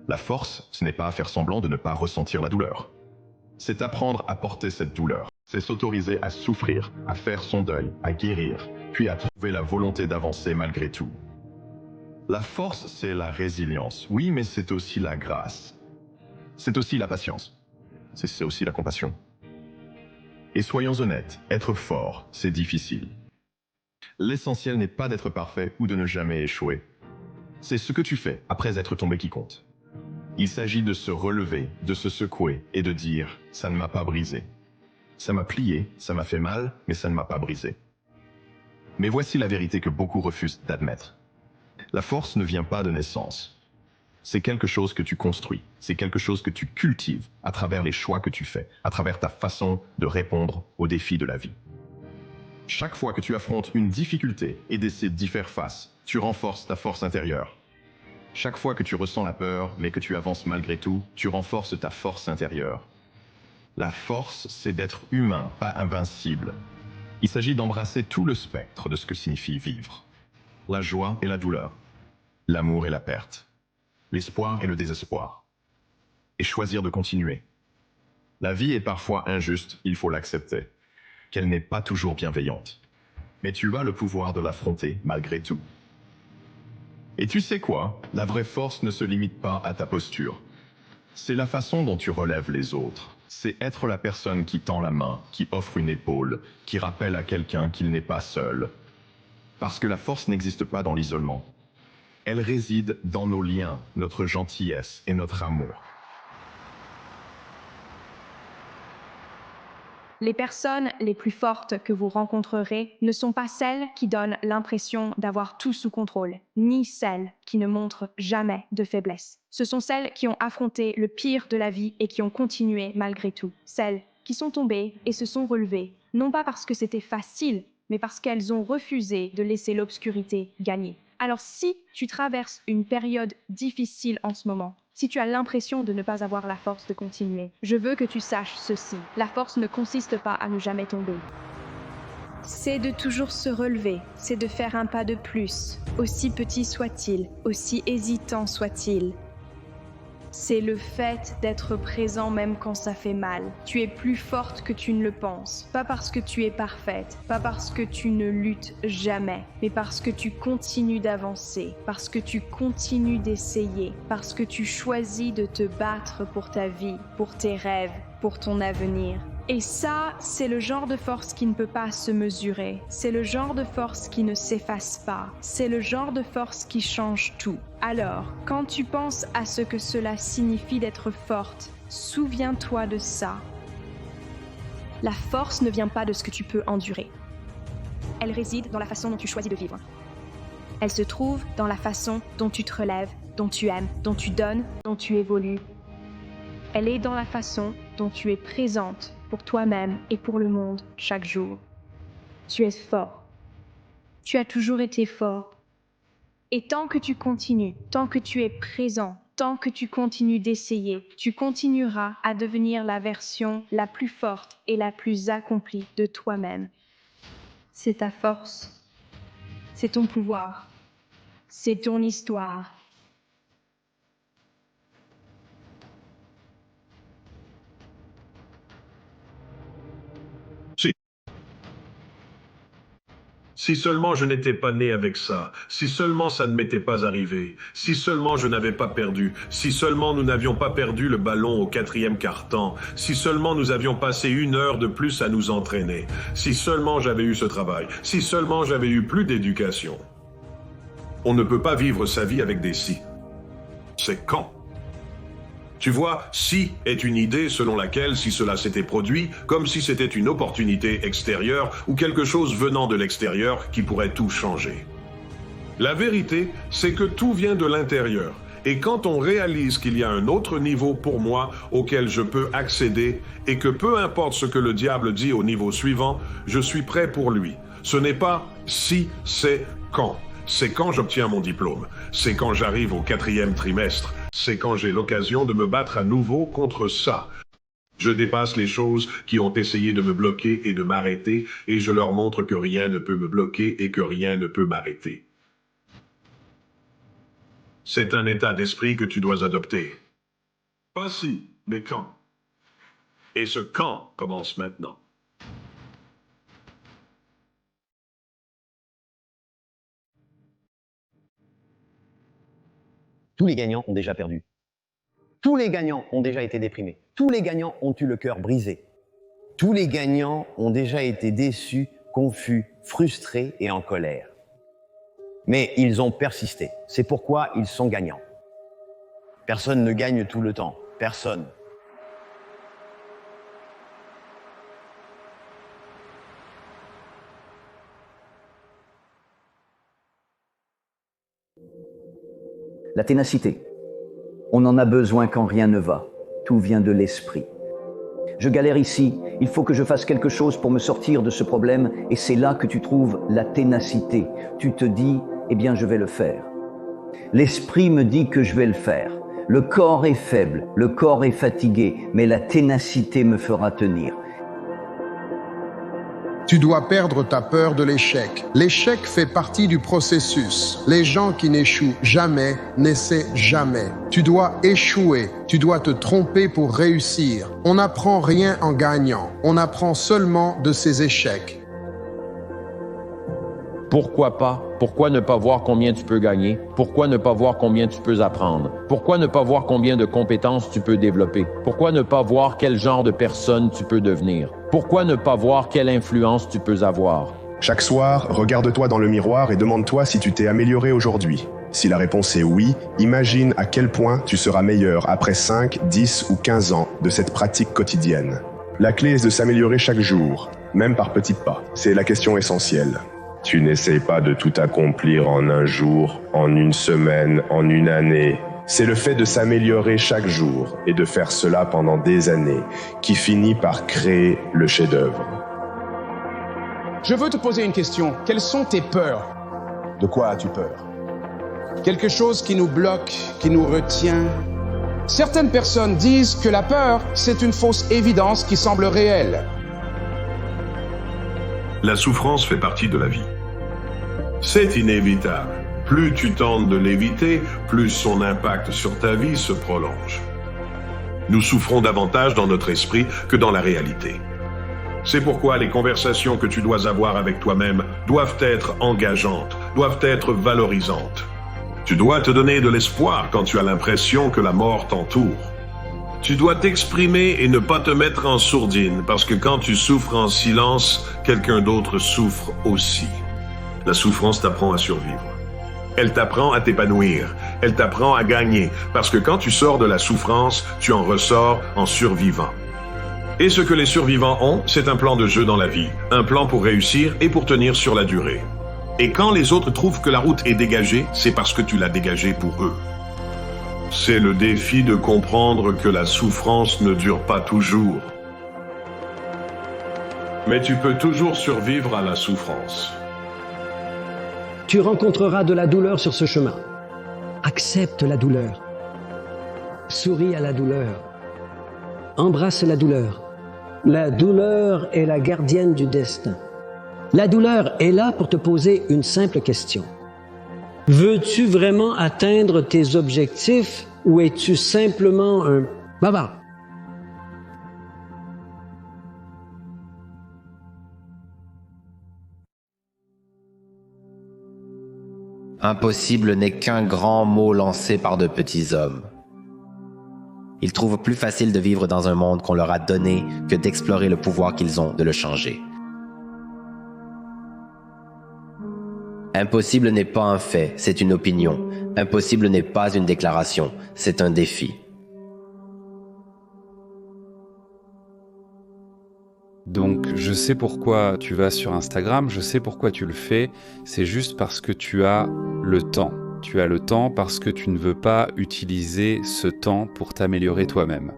La force, ce n'est pas faire semblant de ne pas ressentir la douleur. C'est apprendre à porter cette douleur. C'est s'autoriser à souffrir, à faire son deuil, à guérir, puis à trouver la volonté d'avancer malgré tout. La force, c'est la résilience. Oui, mais c'est aussi la grâce. C'est aussi la patience. C'est aussi la compassion. Et soyons honnêtes, être fort, c'est difficile. L'essentiel n'est pas d'être parfait ou de ne jamais échouer. C'est ce que tu fais après être tombé qui compte. Il s'agit de se relever, de se secouer et de dire « ça ne m'a pas brisé ». Ça m'a plié, ça m'a fait mal, mais ça ne m'a pas brisé. Mais voici la vérité que beaucoup refusent d'admettre. La force ne vient pas de naissance. C'est quelque chose que tu construis, c'est quelque chose que tu cultives à travers les choix que tu fais, à travers ta façon de répondre aux défis de la vie. Chaque fois que tu affrontes une difficulté et décides d'y faire face, tu renforces ta force intérieure. Chaque fois que tu ressens la peur, mais que tu avances malgré tout, tu renforces ta force intérieure. La force, c'est d'être humain, pas invincible. Il s'agit d'embrasser tout le spectre de ce que signifie vivre. La joie et la douleur, l'amour et la perte, l'espoir et le désespoir. Et choisir de continuer. La vie est parfois injuste, il faut l'accepter. Qu'elle n'est pas toujours bienveillante. Mais tu as le pouvoir de l'affronter malgré tout. Et tu sais quoi? La vraie force ne se limite pas à ta posture. C'est la façon dont tu relèves les autres. C'est être la personne qui tend la main, qui offre une épaule, qui rappelle à quelqu'un qu'il n'est pas seul. Parce que la force n'existe pas dans l'isolement. Elle réside dans nos liens, notre gentillesse et notre amour. Les personnes les plus fortes que vous rencontrerez ne sont pas celles qui donnent l'impression d'avoir tout sous contrôle, ni celles qui ne montrent jamais de faiblesse. Ce sont celles qui ont affronté le pire de la vie et qui ont continué malgré tout. Celles qui sont tombées et se sont relevées, non pas parce que c'était facile, mais parce qu'elles ont refusé de laisser l'obscurité gagner. Alors si tu traverses une période difficile en ce moment, si tu as l'impression de ne pas avoir la force de continuer, je veux que tu saches ceci. La force ne consiste pas à ne jamais tomber. C'est de toujours se relever, c'est de faire un pas de plus, aussi petit soit-il, aussi hésitant soit-il. C'est le fait d'être présent même quand ça fait mal. Tu es plus forte que tu ne le penses. Pas parce que tu es parfaite, pas parce que tu ne luttes jamais, mais parce que tu continues d'avancer, parce que tu continues d'essayer, parce que tu choisis de te battre pour ta vie, pour tes rêves, pour ton avenir. Et ça, c'est le genre de force qui ne peut pas se mesurer. C'est le genre de force qui ne s'efface pas. C'est le genre de force qui change tout. Alors, quand tu penses à ce que cela signifie d'être forte, souviens-toi de ça. La force ne vient pas de ce que tu peux endurer. Elle réside dans la façon dont tu choisis de vivre. Elle se trouve dans la façon dont tu te relèves, dont tu aimes, dont tu donnes, dont tu évolues. Elle est dans la façon dont tu es présente pour toi-même et pour le monde chaque jour. Tu es fort. Tu as toujours été fort. Et tant que tu continues, tant que tu es présent, tant que tu continues d'essayer, tu continueras à devenir la version la plus forte et la plus accomplie de toi-même. C'est ta force. C'est ton pouvoir. C'est ton histoire. Si seulement je n'étais pas né avec ça, si seulement ça ne m'était pas arrivé, si seulement je n'avais pas perdu, si seulement nous n'avions pas perdu le ballon au 4e quart-temps, si seulement nous avions passé 1 heure de plus à nous entraîner, si seulement j'avais eu ce travail, si seulement j'avais eu plus d'éducation. On ne peut pas vivre sa vie avec des si. C'est quand. Tu vois, si est une idée selon laquelle si cela s'était produit, comme si c'était une opportunité extérieure ou quelque chose venant de l'extérieur qui pourrait tout changer. La vérité, c'est que tout vient de l'intérieur. Et quand on réalise qu'il y a un autre niveau pour moi auquel je peux accéder et que peu importe ce que le diable dit au niveau suivant, je suis prêt pour lui. Ce n'est pas si, c'est quand. C'est quand j'obtiens mon diplôme. C'est quand j'arrive au 4e trimestre. C'est quand j'ai l'occasion de me battre à nouveau contre ça. Je dépasse les choses qui ont essayé de me bloquer et de m'arrêter, et je leur montre que rien ne peut me bloquer et que rien ne peut m'arrêter. C'est un état d'esprit que tu dois adopter. Pas si, mais quand. Et ce quand commence maintenant. Tous les gagnants ont déjà perdu. Tous les gagnants ont déjà été déprimés. Tous les gagnants ont eu le cœur brisé. Tous les gagnants ont déjà été déçus, confus, frustrés et en colère. Mais ils ont persisté. C'est pourquoi ils sont gagnants. Personne ne gagne tout le temps. Personne. La ténacité. On en a besoin quand rien ne va. Tout vient de l'esprit. Je galère ici, il faut que je fasse quelque chose pour me sortir de ce problème, et c'est là que tu trouves la ténacité. Tu te dis, eh bien je vais le faire. L'esprit me dit que je vais le faire. Le corps est faible, le corps est fatigué, mais la ténacité me fera tenir. Tu dois perdre ta peur de l'échec. L'échec fait partie du processus. Les gens qui n'échouent jamais n'essaient jamais. Tu dois échouer. Tu dois te tromper pour réussir. On n'apprend rien en gagnant. On apprend seulement de ses échecs. Pourquoi pas? Pourquoi ne pas voir combien tu peux gagner? Pourquoi ne pas voir combien tu peux apprendre? Pourquoi ne pas voir combien de compétences tu peux développer? Pourquoi ne pas voir quel genre de personne tu peux devenir? Pourquoi ne pas voir quelle influence tu peux avoir? Chaque soir, regarde-toi dans le miroir et demande-toi si tu t'es amélioré aujourd'hui. Si la réponse est oui, imagine à quel point tu seras meilleur après 5, 10 ou 15 ans de cette pratique quotidienne. La clé est de s'améliorer chaque jour, même par petits pas. C'est la question essentielle. Tu n'essayes pas de tout accomplir en un jour, en une semaine, en une année. C'est le fait de s'améliorer chaque jour et de faire cela pendant des années qui finit par créer le chef-d'œuvre. Je veux te poser une question. Quelles sont tes peurs? De quoi as-tu peur? Quelque chose qui nous bloque, qui nous retient. Certaines personnes disent que la peur, c'est une fausse évidence qui semble réelle. La souffrance fait partie de la vie. C'est inévitable. Plus tu tentes de l'éviter, plus son impact sur ta vie se prolonge. Nous souffrons davantage dans notre esprit que dans la réalité. C'est pourquoi les conversations que tu dois avoir avec toi-même doivent être engageantes, doivent être valorisantes. Tu dois te donner de l'espoir quand tu as l'impression que la mort t'entoure. Tu dois t'exprimer et ne pas te mettre en sourdine, parce que quand tu souffres en silence, quelqu'un d'autre souffre aussi. La souffrance t'apprend à survivre. Elle t'apprend à t'épanouir. Elle t'apprend à gagner, parce que quand tu sors de la souffrance, tu en ressors en survivant. Et ce que les survivants ont, c'est un plan de jeu dans la vie, un plan pour réussir et pour tenir sur la durée. Et quand les autres trouvent que la route est dégagée, c'est parce que tu l'as dégagée pour eux. C'est le défi de comprendre que la souffrance ne dure pas toujours. Mais tu peux toujours survivre à la souffrance. Tu rencontreras de la douleur sur ce chemin. Accepte la douleur. Souris à la douleur. Embrasse la douleur. La douleur est la gardienne du destin. La douleur est là pour te poser une simple question. Veux-tu vraiment atteindre tes objectifs ou es-tu simplement un bavard? Impossible n'est qu'un grand mot lancé par de petits hommes. Ils trouvent plus facile de vivre dans un monde qu'on leur a donné que d'explorer le pouvoir qu'ils ont de le changer. Impossible n'est pas un fait, c'est une opinion. Impossible n'est pas une déclaration, c'est un défi. Donc, je sais pourquoi tu vas sur Instagram, je sais pourquoi tu le fais, c'est juste parce que tu as le temps. Tu as le temps parce que tu ne veux pas utiliser ce temps pour t'améliorer toi-même.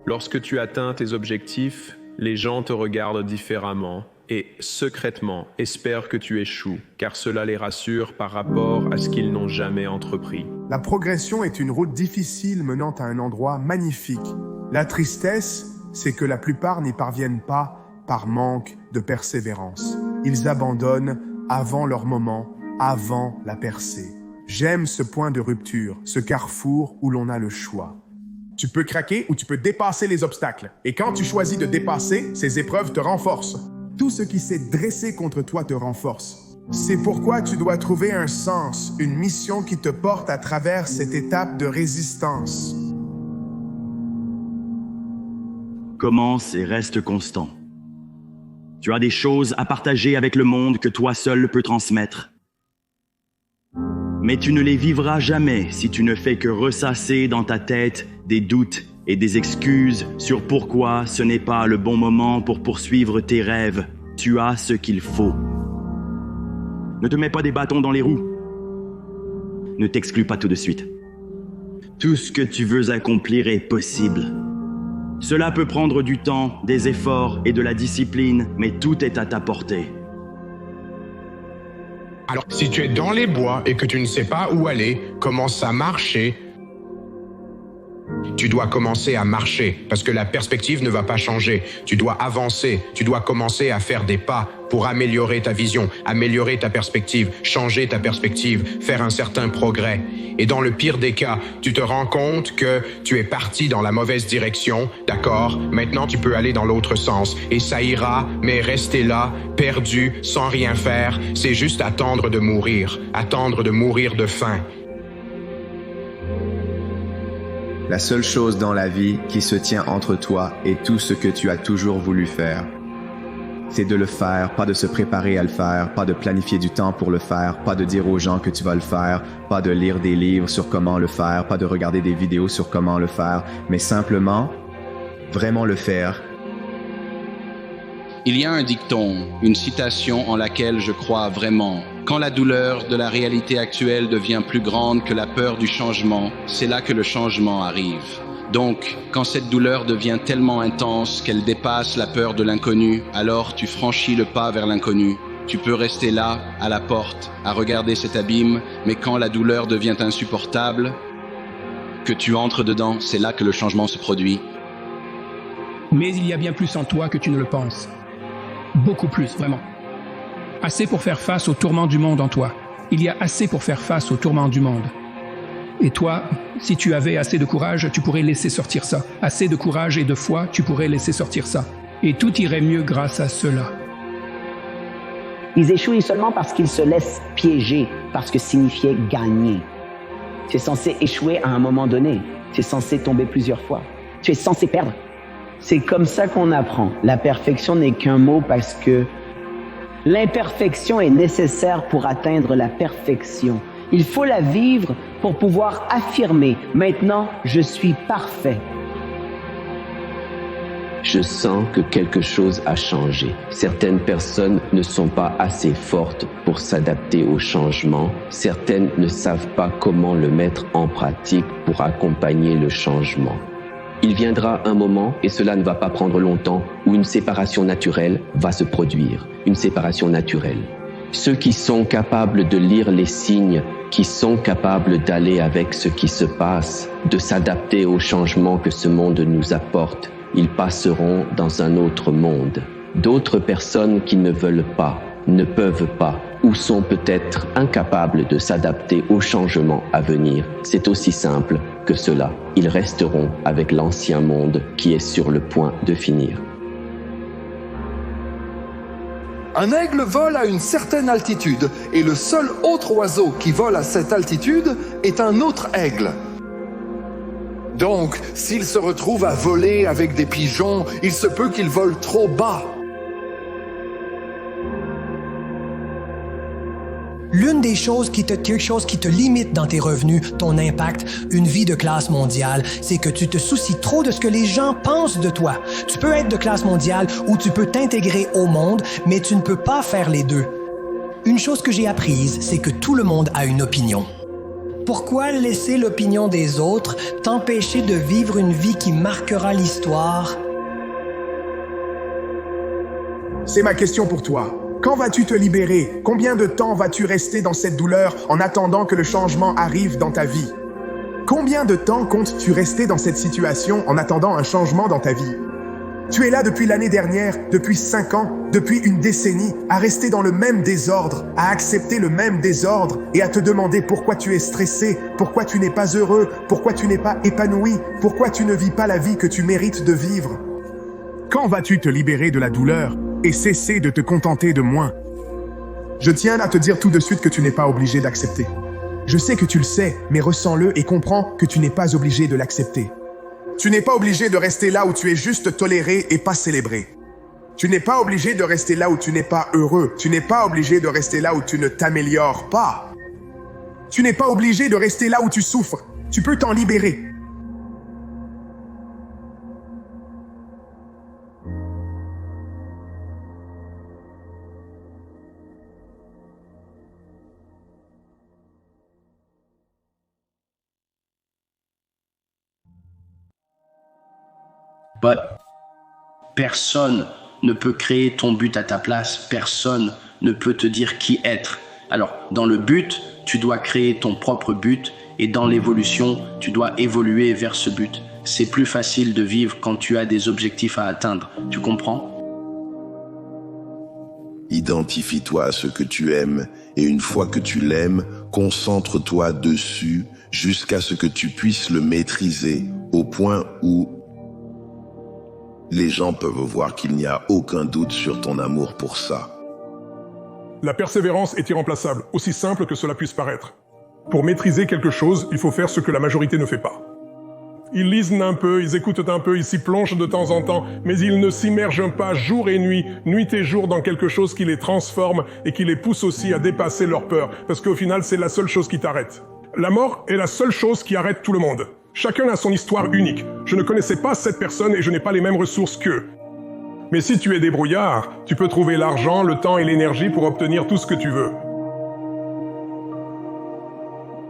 Lorsque tu atteins tes objectifs, les gens te regardent différemment et, secrètement, espèrent que tu échoues, car cela les rassure par rapport à ce qu'ils n'ont jamais entrepris. La progression est une route difficile menant à un endroit magnifique. La tristesse, c'est que la plupart n'y parviennent pas par manque de persévérance. Ils abandonnent avant leur moment, avant la percée. J'aime ce point de rupture, ce carrefour où l'on a le choix. Tu peux craquer ou tu peux dépasser les obstacles. Et quand tu choisis de dépasser, ces épreuves te renforcent. Tout ce qui s'est dressé contre toi te renforce. C'est pourquoi tu dois trouver un sens, une mission qui te porte à travers cette étape de résistance. Commence et reste constant. Tu as des choses à partager avec le monde que toi seul peux transmettre. Mais tu ne les vivras jamais si tu ne fais que ressasser dans ta tête des doutes et des excuses sur pourquoi ce n'est pas le bon moment pour poursuivre tes rêves. Tu as ce qu'il faut. Ne te mets pas des bâtons dans les roues. Ne t'exclus pas tout de suite. Tout ce que tu veux accomplir est possible. Cela peut prendre du temps, des efforts et de la discipline, mais tout est à ta portée. Alors, si tu es dans les bois et que tu ne sais pas où aller, commence à marcher. Tu dois commencer à marcher parce que la perspective ne va pas changer. Tu dois avancer, tu dois commencer à faire des pas pour améliorer ta vision, améliorer ta perspective, changer ta perspective, faire un certain progrès. Et dans le pire des cas, tu te rends compte que tu es parti dans la mauvaise direction, d'accord? Maintenant, tu peux aller dans l'autre sens et ça ira, mais rester là, perdu, sans rien faire, c'est juste attendre de mourir de faim. La seule chose dans la vie qui se tient entre toi et tout ce que tu as toujours voulu faire, c'est de le faire, pas de se préparer à le faire, pas de planifier du temps pour le faire, pas de dire aux gens que tu vas le faire, pas de lire des livres sur comment le faire, pas de regarder des vidéos sur comment le faire, mais simplement, vraiment le faire. Il y a un dicton, une citation en laquelle je crois vraiment. Quand la douleur de la réalité actuelle devient plus grande que la peur du changement, c'est là que le changement arrive. Donc, quand cette douleur devient tellement intense qu'elle dépasse la peur de l'inconnu, alors tu franchis le pas vers l'inconnu. Tu peux rester là, à la porte, à regarder cet abîme, mais quand la douleur devient insupportable, que tu entres dedans, c'est là que le changement se produit. Mais il y a bien plus en toi que tu ne le penses. Beaucoup plus, vraiment. Assez pour faire face aux tourments du monde en toi. Il y a assez pour faire face aux tourments du monde. Et toi, si tu avais assez de courage, tu pourrais laisser sortir ça. Assez de courage et de foi, tu pourrais laisser sortir ça. Et tout irait mieux grâce à cela. Ils échouent seulement parce qu'ils se laissent piéger, parce que signifiait gagner. Tu es censé échouer à un moment donné. Tu es censé tomber plusieurs fois. Tu es censé perdre. C'est comme ça qu'on apprend. La perfection n'est qu'un mot parce que l'imperfection est nécessaire pour atteindre la perfection. Il faut la vivre pour pouvoir affirmer « Maintenant, je suis parfait ». Je sens que quelque chose a changé. Certaines personnes ne sont pas assez fortes pour s'adapter au changement. Certaines ne savent pas comment le mettre en pratique pour accompagner le changement. Il viendra un moment, et cela ne va pas prendre longtemps, où une séparation naturelle va se produire. Une séparation naturelle. Ceux qui sont capables de lire les signes, qui sont capables d'aller avec ce qui se passe, de s'adapter aux changements que ce monde nous apporte, ils passeront dans un autre monde. D'autres personnes qui ne veulent pas, ne peuvent pas, ou sont peut-être incapables de s'adapter aux changements à venir, c'est aussi simple que cela. Ils resteront avec l'ancien monde qui est sur le point de finir. Un aigle vole à une certaine altitude et le seul autre oiseau qui vole à cette altitude est un autre aigle. Donc, s'il se retrouve à voler avec des pigeons, il se peut qu'il vole trop bas. L'une des choses quelque chose qui te limite dans tes revenus, ton impact, une vie de classe mondiale, c'est que tu te soucies trop de ce que les gens pensent de toi. Tu peux être de classe mondiale ou tu peux t'intégrer au monde, mais tu ne peux pas faire les deux. Une chose que j'ai apprise, c'est que tout le monde a une opinion. Pourquoi laisser l'opinion des autres t'empêcher de vivre une vie qui marquera l'histoire? C'est ma question pour toi. Quand vas-tu te libérer? Combien de temps vas-tu rester dans cette douleur en attendant que le changement arrive dans ta vie? Combien de temps comptes-tu rester dans cette situation en attendant un changement dans ta vie? Tu es là depuis l'année dernière, depuis 5 ans, depuis une décennie, à rester dans le même désordre, à accepter le même désordre et à te demander pourquoi tu es stressé, pourquoi tu n'es pas heureux, pourquoi tu n'es pas épanoui, pourquoi tu ne vis pas la vie que tu mérites de vivre. Quand vas-tu te libérer de la douleur et cesser de te contenter de moins? Je tiens à te dire tout de suite que tu n'es pas obligé d'accepter. Je sais que tu le sais, mais ressens-le et comprends que tu n'es pas obligé de l'accepter. Tu n'es pas obligé de rester là où tu es juste toléré et pas célébré. Tu n'es pas obligé de rester là où tu n'es pas heureux. Tu n'es pas obligé de rester là où tu ne t'améliores pas. Tu n'es pas obligé de rester là où tu souffres. Tu peux t'en libérer. Personne ne peut créer ton but à ta place. Personne ne peut te dire qui être. Alors, dans le but, tu dois créer ton propre but et dans l'évolution, tu dois évoluer vers ce but. C'est plus facile de vivre quand tu as des objectifs à atteindre. Tu comprends? Identifie-toi à ce que tu aimes et une fois que tu l'aimes, concentre-toi dessus jusqu'à ce que tu puisses le maîtriser au point où les gens peuvent voir qu'il n'y a aucun doute sur ton amour pour ça. La persévérance est irremplaçable, aussi simple que cela puisse paraître. Pour maîtriser quelque chose, il faut faire ce que la majorité ne fait pas. Ils lisent un peu, ils écoutent un peu, ils s'y plongent de temps en temps, mais ils ne s'immergent pas jour et nuit et jour dans quelque chose qui les transforme et qui les pousse aussi à dépasser leur peur, parce qu'au final, c'est la seule chose qui t'arrête. La mort est la seule chose qui arrête tout le monde. Chacun a son histoire unique. Je ne connaissais pas cette personne et je n'ai pas les mêmes ressources qu'eux. Mais si tu es débrouillard, tu peux trouver l'argent, le temps et l'énergie pour obtenir tout ce que tu veux.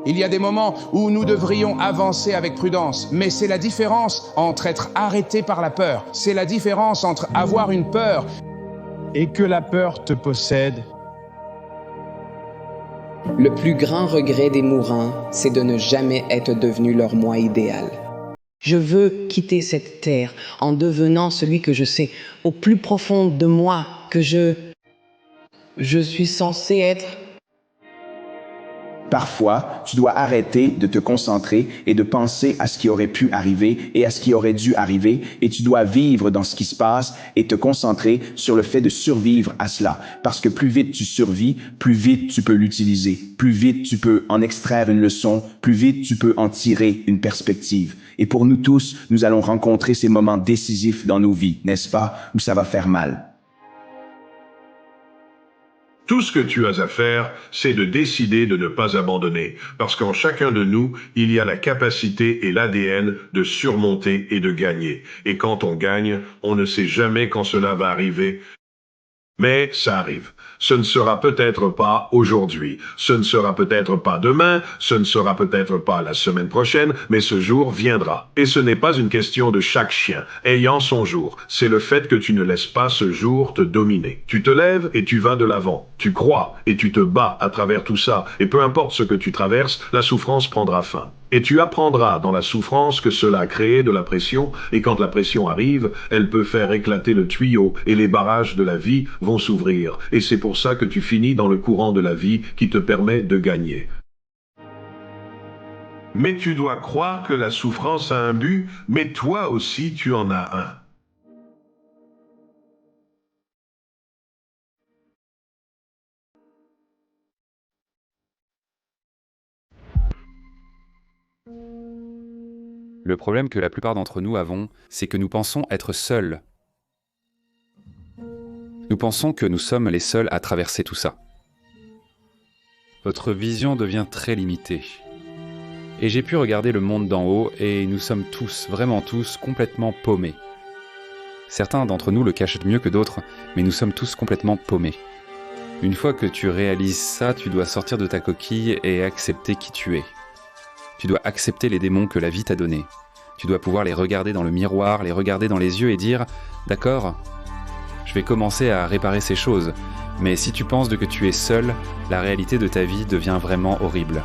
Il y a des moments où nous devrions avancer avec prudence, mais c'est la différence entre être arrêté par la peur. C'est la différence entre avoir une peur et que la peur te possède. Le plus grand regret des mourants, c'est de ne jamais être devenu leur moi idéal. Je veux quitter cette terre en devenant celui que je sais au plus profond de moi que je suis censé être. Parfois, tu dois arrêter de te concentrer et de penser à ce qui aurait pu arriver et à ce qui aurait dû arriver, et tu dois vivre dans ce qui se passe et te concentrer sur le fait de survivre à cela. Parce que plus vite tu survis, plus vite tu peux l'utiliser, plus vite tu peux en extraire une leçon, plus vite tu peux en tirer une perspective. Et pour nous tous, nous allons rencontrer ces moments décisifs dans nos vies, n'est-ce pas, où ça va faire mal. Tout ce que tu as à faire, c'est de décider de ne pas abandonner, parce qu'en chacun de nous, il y a la capacité et l'ADN de surmonter et de gagner. Et quand on gagne, on ne sait jamais quand cela va arriver. Mais ça arrive. Ce ne sera peut-être pas aujourd'hui, ce ne sera peut-être pas demain, ce ne sera peut-être pas la semaine prochaine, mais ce jour viendra. Et ce n'est pas une question de chaque chien ayant son jour, c'est le fait que tu ne laisses pas ce jour te dominer. Tu te lèves et tu vas de l'avant, tu crois et tu te bats à travers tout ça, et peu importe ce que tu traverses, la souffrance prendra fin. Et tu apprendras dans la souffrance que cela a créé de la pression, et quand la pression arrive, elle peut faire éclater le tuyau, et les barrages de la vie vont s'ouvrir. Et c'est pour ça que tu finis dans le courant de la vie qui te permet de gagner. Mais tu dois croire que la souffrance a un but, mais toi aussi tu en as un. Le problème que la plupart d'entre nous avons, c'est que nous pensons être seuls. Nous pensons que nous sommes les seuls à traverser tout ça. Votre vision devient très limitée. Et j'ai pu regarder le monde d'en haut et nous sommes tous, vraiment tous, complètement paumés. Certains d'entre nous le cachent mieux que d'autres, mais nous sommes tous complètement paumés. Une fois que tu réalises ça, tu dois sortir de ta coquille et accepter qui tu es. Tu dois accepter les démons que la vie t'a donnés. Tu dois pouvoir les regarder dans le miroir, les regarder dans les yeux et dire « D'accord, je vais commencer à réparer ces choses, mais si tu penses que tu es seul, la réalité de ta vie devient vraiment horrible. »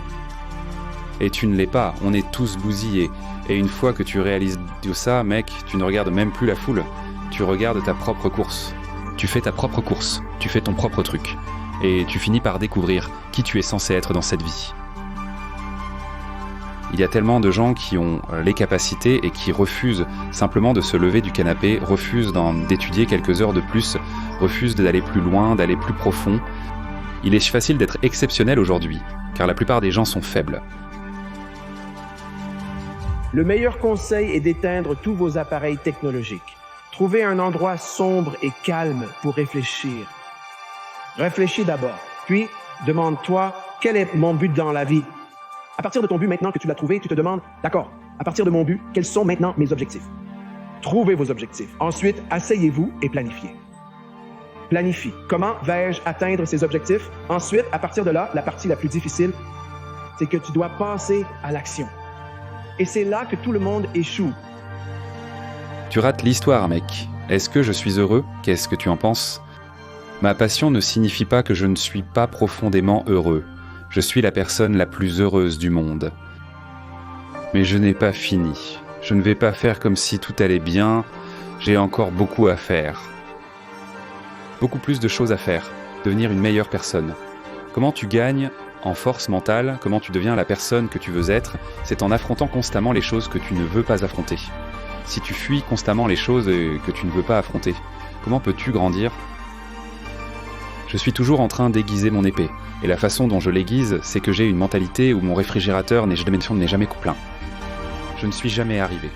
Et tu ne l'es pas, on est tous bousillés. Et une fois que tu réalises tout ça, mec, tu ne regardes même plus la foule. Tu regardes ta propre course. Tu fais ta propre course, tu fais ton propre truc. Et tu finis par découvrir qui tu es censé être dans cette vie. Il y a tellement de gens qui ont les capacités et qui refusent simplement de se lever du canapé, refusent d'étudier quelques heures de plus, refusent d'aller plus loin, d'aller plus profond. Il est facile d'être exceptionnel aujourd'hui, car la plupart des gens sont faibles. Le meilleur conseil est d'éteindre tous vos appareils technologiques. Trouvez un endroit sombre et calme pour réfléchir. Réfléchis d'abord, puis demande-toi quel est mon but dans la vie. À partir de ton but, maintenant que tu l'as trouvé, tu te demandes, d'accord, à partir de mon but, quels sont maintenant mes objectifs? Trouvez vos objectifs. Ensuite, asseyez-vous et planifiez. Planifie. Comment vais-je atteindre ces objectifs? Ensuite, à partir de là, la partie la plus difficile, c'est que tu dois passer à l'action. Et c'est là que tout le monde échoue. Tu rates l'histoire, mec. Est-ce que je suis heureux? Qu'est-ce que tu en penses? Ma passion ne signifie pas que je ne suis pas profondément heureux. Je suis la personne la plus heureuse du monde. Mais je n'ai pas fini. Je ne vais pas faire comme si tout allait bien. J'ai encore beaucoup à faire. Beaucoup plus de choses à faire. Devenir une meilleure personne. Comment tu gagnes en force mentale, comment tu deviens la personne que tu veux être, c'est en affrontant constamment les choses que tu ne veux pas affronter. Si tu fuis constamment les choses que tu ne veux pas affronter, comment peux-tu grandir? Je suis toujours en train d'aiguiser mon épée. Et la façon dont je l'aiguise, c'est que j'ai une mentalité où mon réfrigérateur n'est jamais plein. Je ne suis jamais arrivé.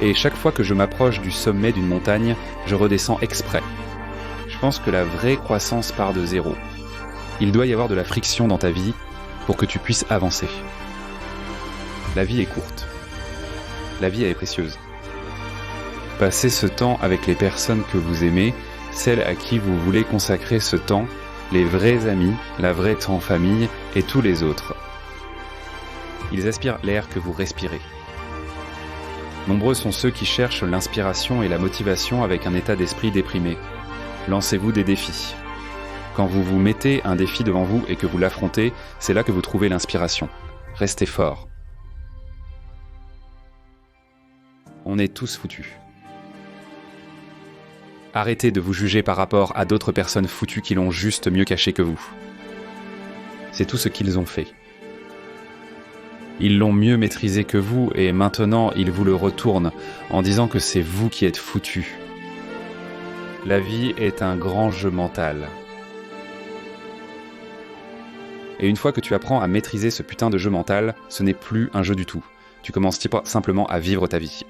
Et chaque fois que je m'approche du sommet d'une montagne, je redescends exprès. Je pense que la vraie croissance part de zéro. Il doit y avoir de la friction dans ta vie pour que tu puisses avancer. La vie est courte. La vie est précieuse. Passez ce temps avec les personnes que vous aimez, celles à qui vous voulez consacrer ce temps, les vrais amis, la vraie temps en famille et tous les autres. Ils aspirent l'air que vous respirez. Nombreux sont ceux qui cherchent l'inspiration et la motivation avec un état d'esprit déprimé. Lancez-vous des défis. Quand vous vous mettez un défi devant vous et que vous l'affrontez, c'est là que vous trouvez l'inspiration. Restez fort. On est tous foutus. Arrêtez de vous juger par rapport à d'autres personnes foutues qui l'ont juste mieux caché que vous. C'est tout ce qu'ils ont fait. Ils l'ont mieux maîtrisé que vous et maintenant ils vous le retournent en disant que c'est vous qui êtes foutus. La vie est un grand jeu mental. Et une fois que tu apprends à maîtriser ce putain de jeu mental, ce n'est plus un jeu du tout. Tu commences simplement à vivre ta vie.